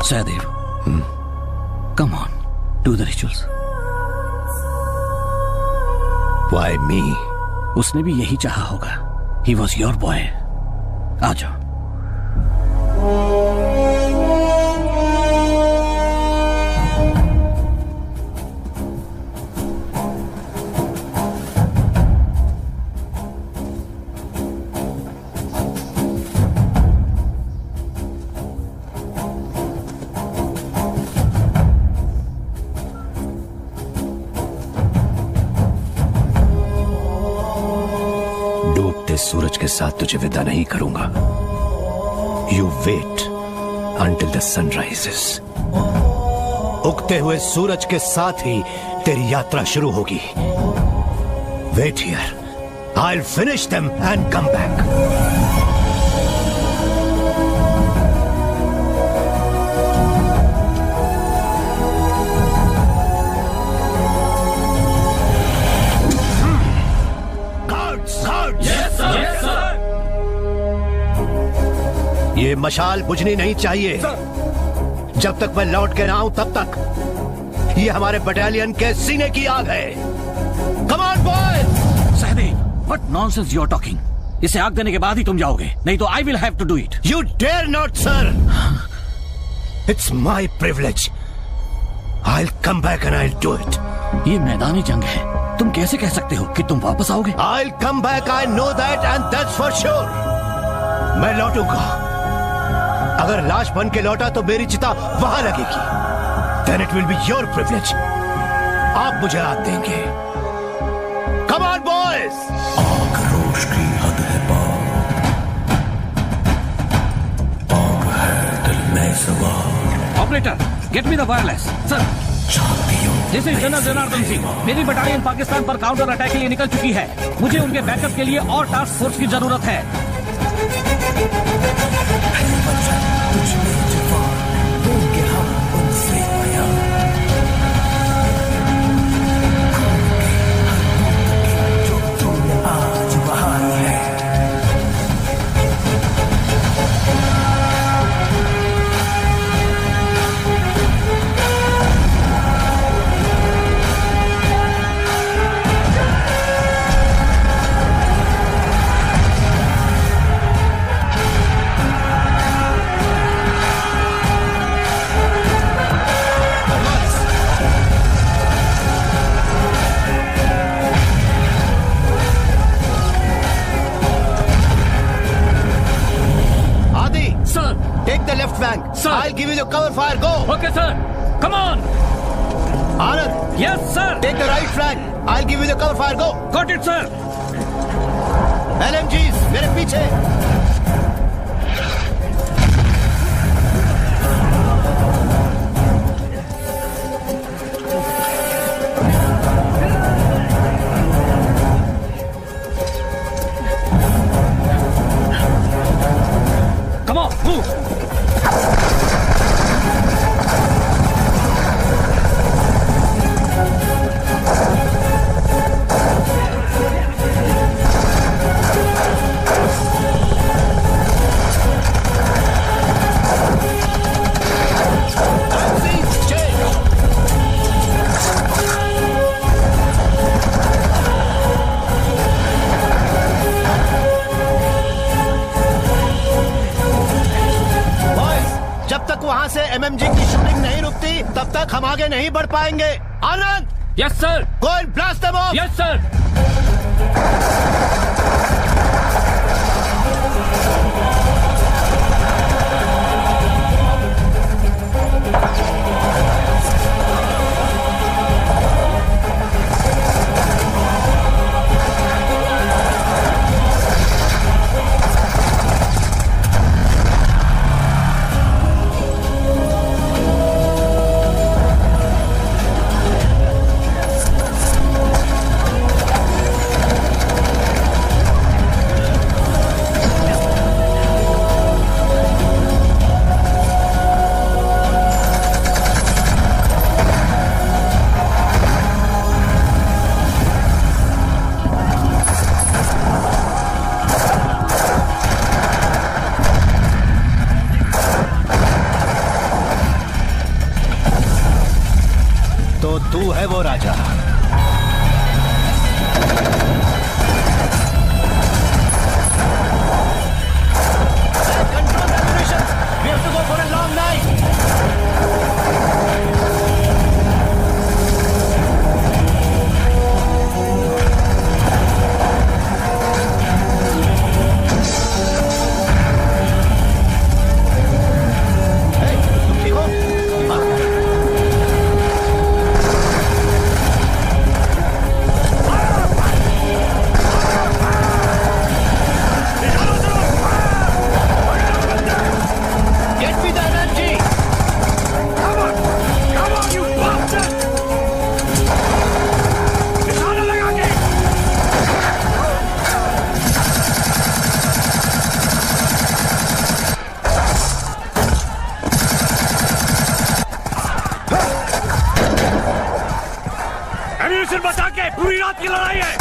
Sahadev, come on, do the rituals. Why me? उसने भी यही चाहा होगा. He was your boy. आ जाओ. सूरज के साथ तुझे विदा नहीं करूंगा. You wait until the sun rises. उगते हुए सूरज के साथ ही तेरी यात्रा शुरू होगी. Wait here. I will finish them and come back. ये मशाल बुझनी नहीं चाहिए. जब तक मैं लौट के ना आऊं तब तक ये हमारे बटालियन के सीने की आग है. Come on boys. Sahdev, what nonsense you are talking. इसे आग देने के बाद ही तुम जाओगे, नहीं तो I will have to do it. You dare not sir. It's my privilege. I'll come back and I'll do it. ये मैदानी जंग है, तुम कैसे कह सकते हो कि तुम वापस आओगे? I'll come back, I know that and that's for sure. मैं लौटूंगा। अगर लाश बन के लौटा तो मेरी चिता वहां लगेगी। Then it will be your privilege. आप मुझे रात देंगे। Come on boys! आक्रोश की हद है आग है दिल में सवार। Operator, get me the wireless. Sir, this is general Janardan Singh. मेरी बटालियन पाकिस्तान पर काउंटर अटैक के लिए निकल चुकी है। मुझे उनके बैकअप के लिए और टास्क फोर्स की जरूरत है। I'll give you the cover fire. Go. Okay, sir. Come on. Anand. Yes, sir. Take the right flank. I'll give you the cover fire. Go. Got it, sir. LMGs, मेरे पीछे. Come on, move. वहां से MMG की shooting नहीं रुकती तब तक हम आगे नहीं बढ़ पाएंगे। Anand. Yes sir. Go and blast them off. Yes sir. तू है वो राजा। Control the ammunition. We have to go for a long night. Hey, तुम ठीक हो? बचा के पूरी रात की लड़ाई है।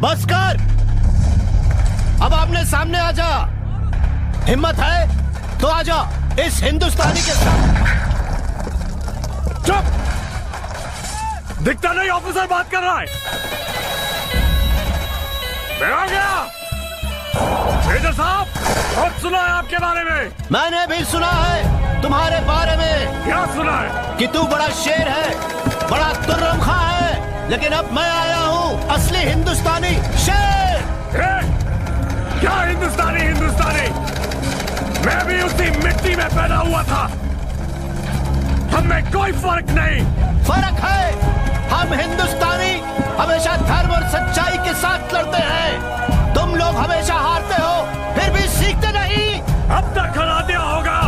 बस कर, अब आमने सामने आ जा। हिम्मत है तो आ जा इस हिंदुस्तानी के साथ। चुप! दिखता नहीं ऑफिसर बात कर रहा है। मैं आ गया। मेजर साहब, बहुत सुना है आपके बारे में। मैंने भी सुना है तुम्हारे बारे में। क्या सुना है? कि तू बड़ा शेर है, बड़ा तुर्रमखा है, लेकिन अब मैं आया हूँ असली हिंदुस्तानी शेर। क्या हिंदुस्तानी? मैं भी उसी मिट्टी में पैदा हुआ था। हम में कोई फर्क नहीं। फर्क है। हम हिंदुस्तानी हमेशा धर्म और सच्चाई के साथ लड़ते हैं। तुम लोग हमेशा हारते हो, फिर भी सीखते नहीं। अब तक हरा दिया होगा,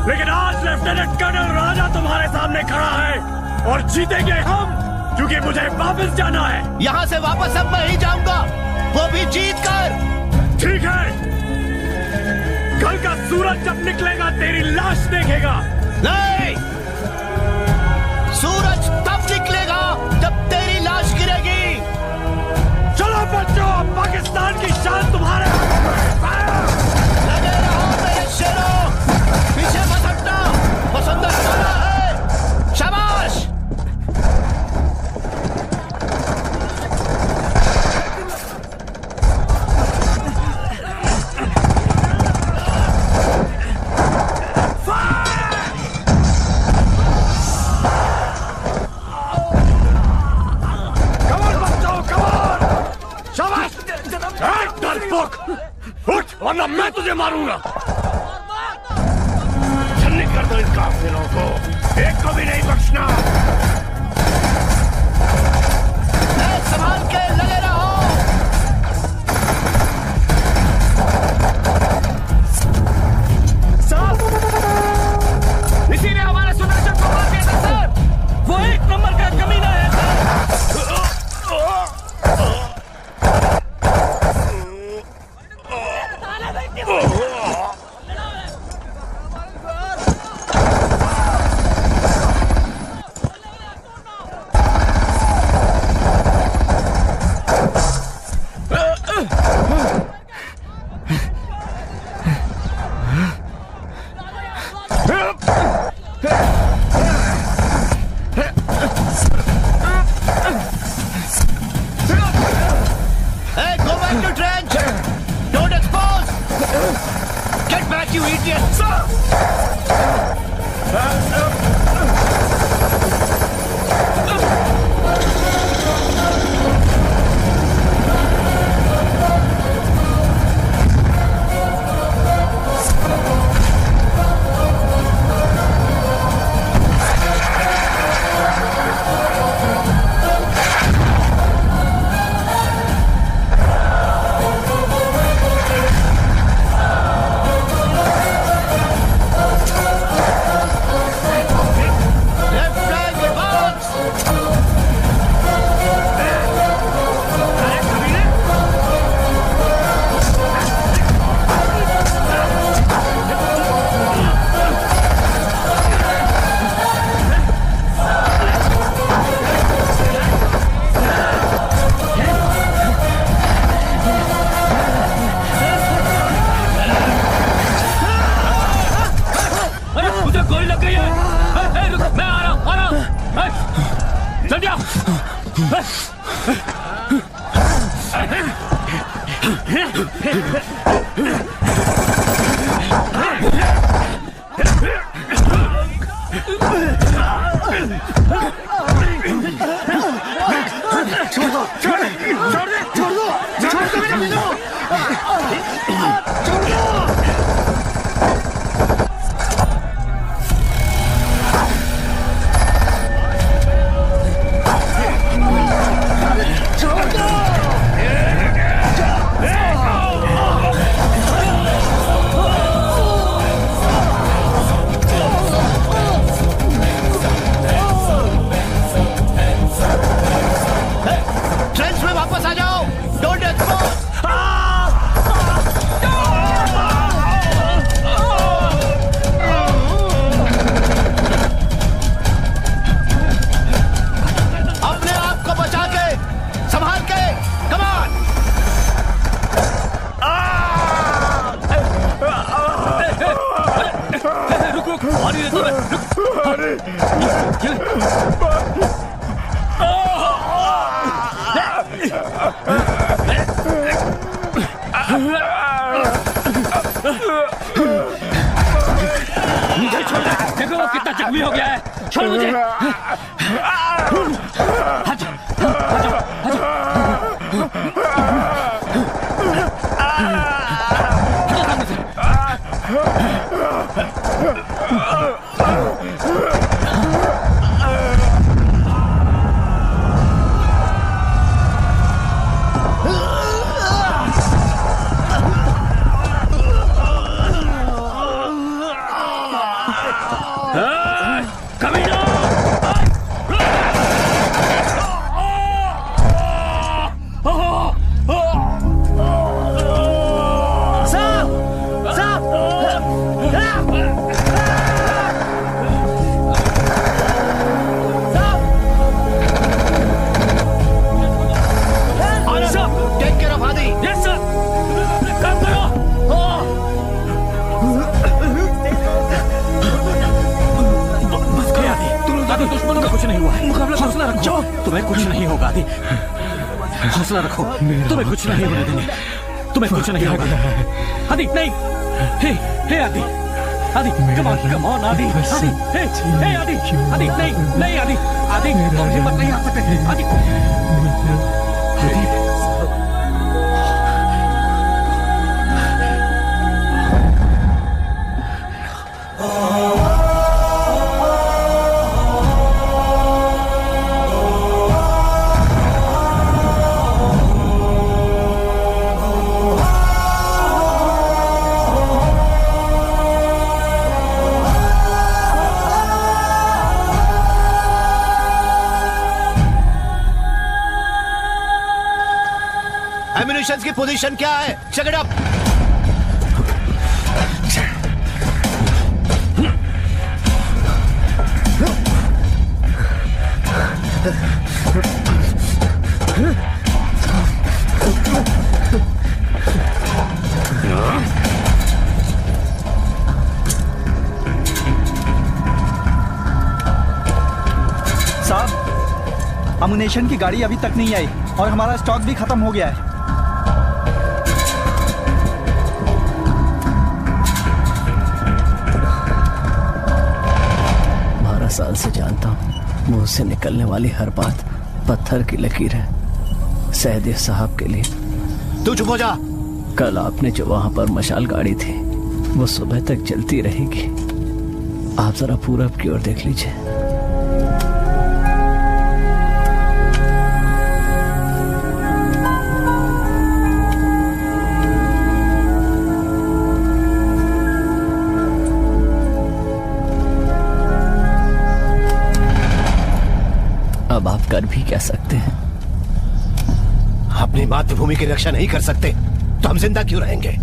लेकिन आज लेफ्टिनेंट कर्नल राजा तुम्हारे सामने खड़ा है और जीतेंगे हम, क्योंकि मुझे वापस जाना है। यहाँ से वापस अब मैं ही जाऊंगा, वो भी जीत कर। ठीक है, कल का सूरज जब निकलेगा तेरी लाश देखेगा। नहीं, सूरज तब निकलेगा जब तेरी लाश गिरेगी। चलो बच्चों, पाकिस्तान की शान तुम्हारे लगे रहो मेरे शेरों, पीछे मत हटना। वसुंधरा वाला है, शाबाश। उठ, वरना मैं तुझे मारूंगा। छन्नी कर दो इन काफिरों को, एक को भी नहीं बख्शना। संभाल के लगे रहो। सर, इसी ने हमारे सुदर्शन को मार दिया था सर। वो एक नंबर का कमीना है सर। अपने आप को बचा के, संभाल के, कम ऑन। मुझे छोड़ दे। देखो वो कितना जख्मी हो गया है। छोड़ मुझे। तुम्हें कुछ नहीं होगा आदि, हौसला रखो। तुम्हें कुछ नहीं होने देंगे, तुम्हें कुछ नहीं होगा आदि। नहीं, हे हे आदि, आदि कम ऑन आदि, आदि हे हे आदि, आदि नहीं नहीं आदि, आदि तुम हिम्मत नहीं आ सकते आदि, आदि एम्युनिशंस की पोजीशन क्या है? Check it up. साहब, अम्युनिशन की गाड़ी अभी तक नहीं आई और हमारा स्टॉक भी खत्म हो गया है। 12 साल से जानता हूँ, मुंह से निकलने वाली हर बात पत्थर की लकीर है। सैयद साहब के लिए तू चुप हो जा। कल आपने जो वहां पर मशाल गाड़ी थी वो सुबह तक जलती रहेगी। आप जरा पूरब की ओर देख लीजिए। अब आप कर भी क्या सकते हैं? अपनी मातृभूमि की रक्षा नहीं कर सकते तो हम जिंदा क्यों रहेंगे?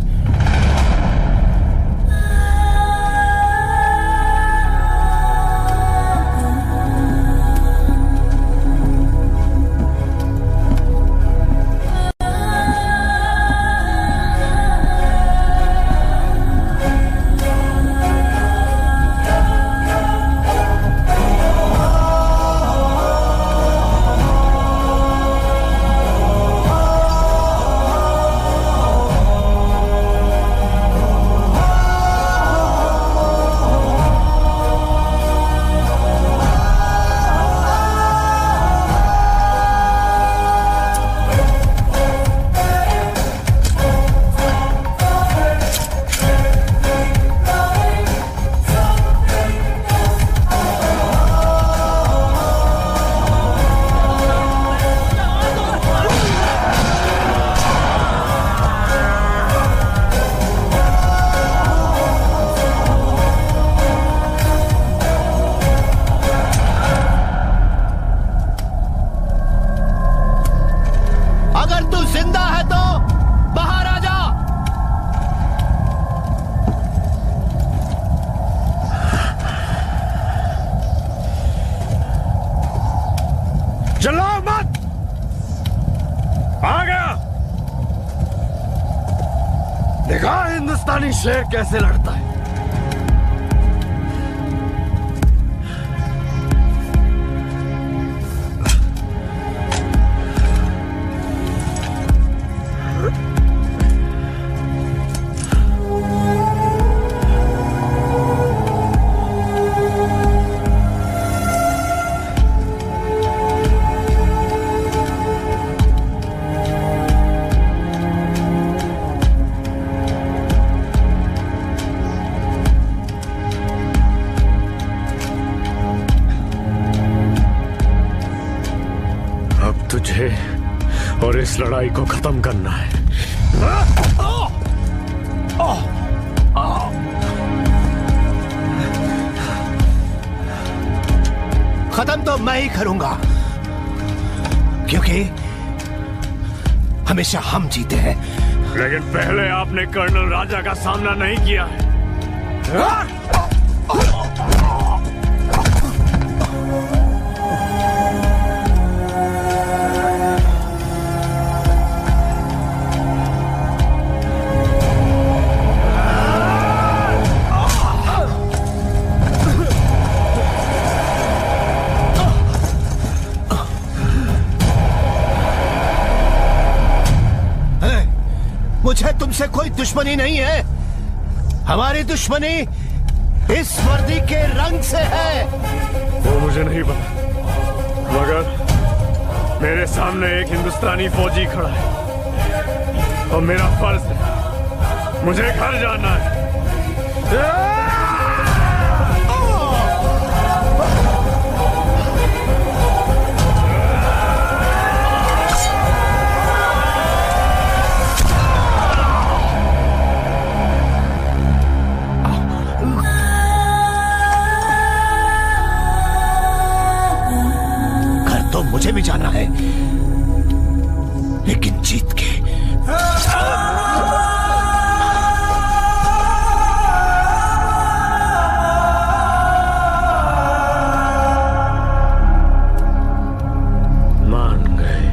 चिल्लाओ मत। आ गया। देखा हिंदुस्तानी शेर कैसे लड़ता है। इस लड़ाई को खत्म करना है। खत्म तो मैं ही करूंगा, क्योंकि हमेशा हम जीते हैं। लेकिन पहले आपने कर्नल राजा का सामना नहीं किया है। मुझे तुमसे कोई दुश्मनी नहीं है। हमारी दुश्मनी इस वर्दी के रंग से है। वो मुझे नहीं पता, मगर मेरे सामने एक हिंदुस्तानी फौजी खड़ा है और मेरा फर्ज है, मुझे घर जाना है। मुझे भी जाना है, लेकिन जीत के। मान गए।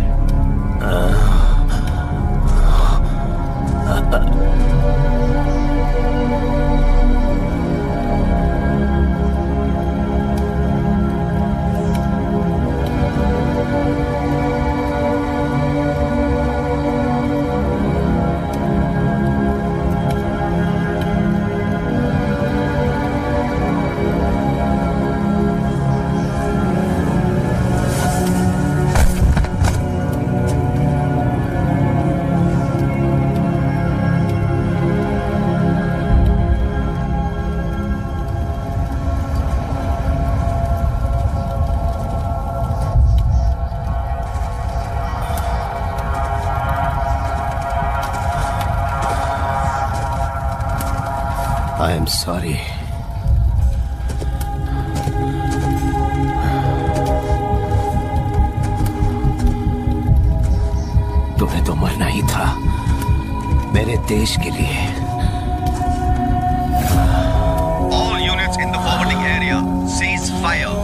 I am sorry. तुम्हें तो मरना ही था मेरे देश के लिए। All units in the forwarding area, cease fire.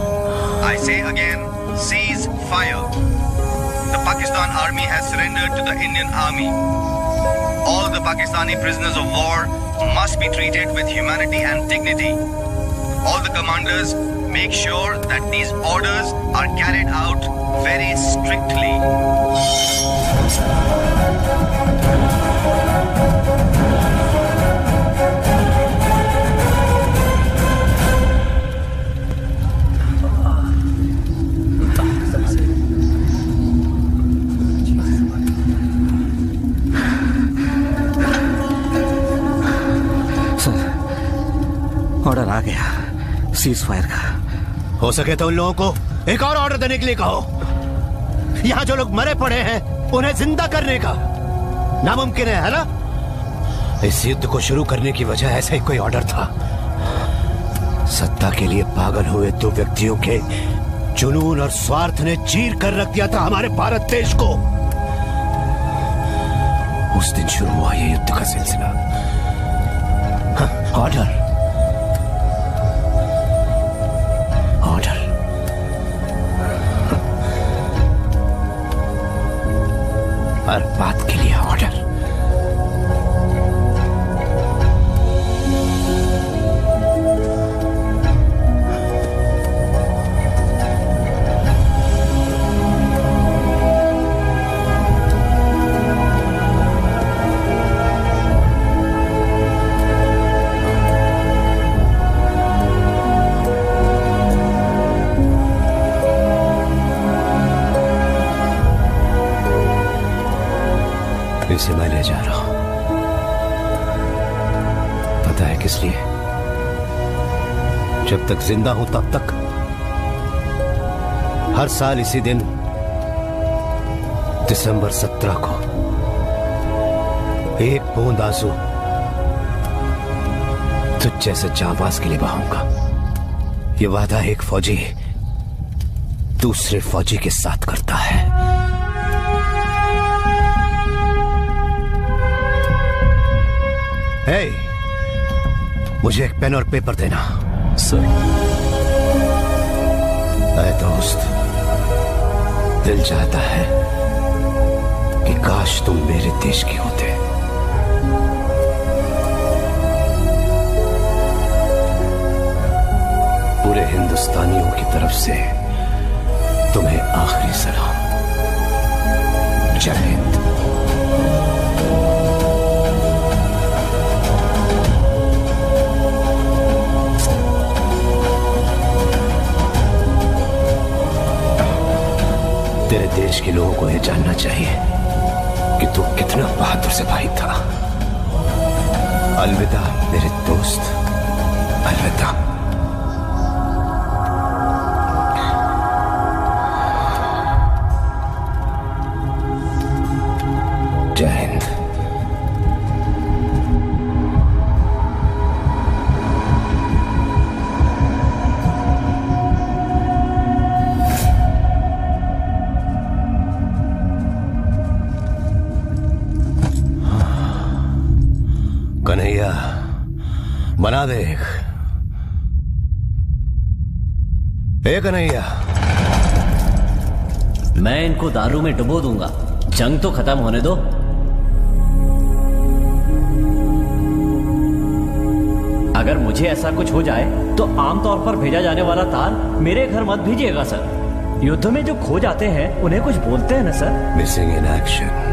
I say again, cease fire. The Pakistan Army has surrendered to the Indian Army. All the Pakistani prisoners of war must be treated with humanity and dignity. All the commanders make sure that these orders are carried out very strictly. Order आ गया cease fire का। हो सके तो उन लोगों को एक और ऑर्डर देने के लिए कहो। यहाँ जो लोग मरे पड़े हैं उन्हें जिंदा करने का नामुमकिन है ना? इस युद्ध को शुरू करने की वजह ऐसा ही कोई ऑर्डर था। सत्ता के लिए पागल हुए दो व्यक्तियों के जुनून और स्वार्थ ने चीर कर रख दिया था हमारे भारत देश को। उस दिन शुरू हुआ ये युद्ध का सिलसिला। ऑर्डर हर बात के लिए ऑर्डर। इसे मैं ले जा रहा हूं। पता है किस लिए? जब तक जिंदा हूं तब तक हर साल इसी दिन दिसंबर 17 को एक बूंद आंसू तुझ जैसे जाबाज के लिए बहाऊंगा। ये वादा एक फौजी दूसरे फौजी के साथ करता है। हे, मुझे एक पेन और पेपर देना। सर। ऐ दोस्त, दिल चाहता है कि काश तुम मेरे देश के होते। पूरे हिंदुस्तानियों की तरफ से तुम्हें आखिरी सलाम। जय हिंद। तेरे देश के लोगों को यह जानना चाहिए कि तू कितना बहादुर सिपाही था। अलविदा मेरे दोस्त, अलविदा। जय हिंद। कन्हैया, बना दे। ए कन्हैया, मैं इनको दारू में डुबो दूंगा। जंग तो खत्म होने दो। अगर मुझे ऐसा कुछ हो जाए तो आमतौर पर भेजा जाने वाला तार मेरे घर मत भेजिएगा सर। युद्ध में जो खो जाते हैं उन्हें कुछ बोलते हैं ना sir. Missing in action.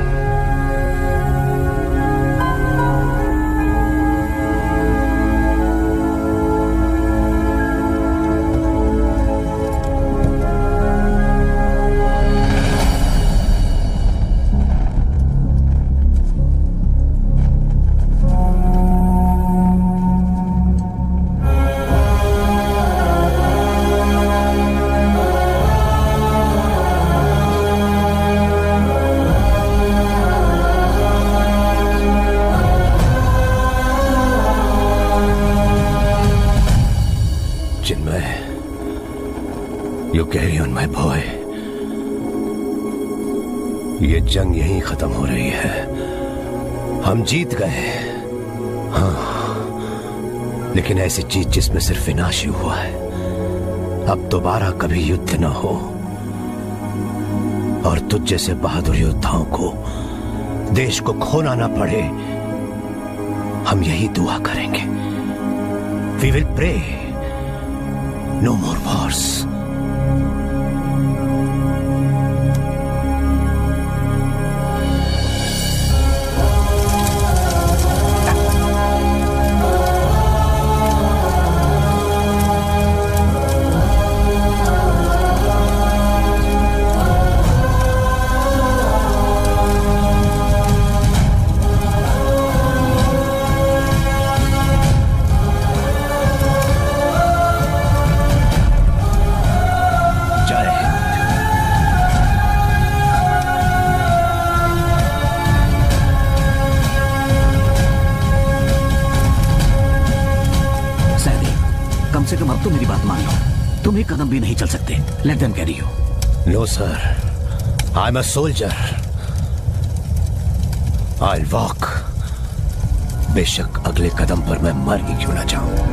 Carry on my boy. ये जंग यहीं खत्म हो रही है। हम जीत गए, हाँ, लेकिन ऐसी जीत जिसमें सिर्फ विनाश ही हुआ है। अब दोबारा कभी युद्ध न हो और तुझ जैसे बहादुर योद्धाओं को देश को खोना ना पड़े, हम यही दुआ करेंगे। We will pray no more wars. तो मेरी बात मान लो, तुम एक कदम भी नहीं चल सकते। Let them carry you. No sir, I am a soldier. I will walk. बेशक अगले कदम पर मैं मर ही क्यों ना जाऊं।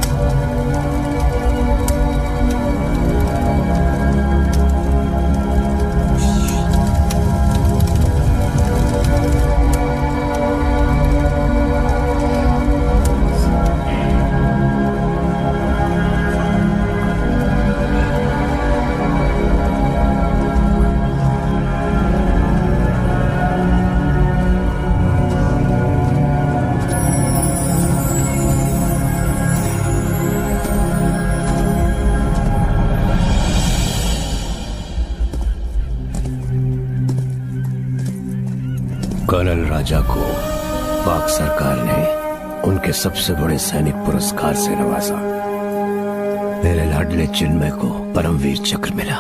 कर्नल राजा को पाक सरकार ने उनके सबसे बड़े सैनिक पुरस्कार से नवाजा। मेरे लाडले चिन्मय को परमवीर चक्र मिला।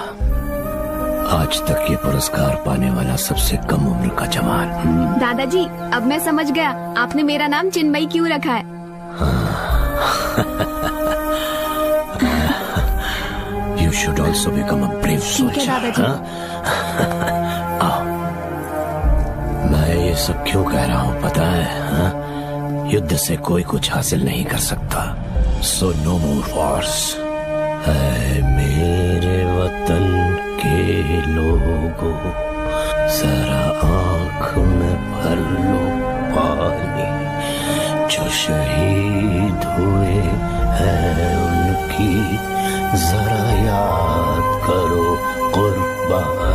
आज तक ये पुरस्कार पाने वाला सबसे कम उम्र का जवान। दादाजी, अब मैं समझ गया आपने मेरा नाम चिन्मयी क्यों रखा है। You should also become a brave soldier. ठीक है दादाजी। आओ, मैं ये सब क्यों कह रहा हूँ पता है? हाँ? युद्ध से कोई कुछ हासिल नहीं कर सकता। So no more wars. ऐ मेरे वतन के लोगों, जरा आँख में भर लो पानी। जो शहीद हुए हैं उनकी जरा याद करो कुर्बानी।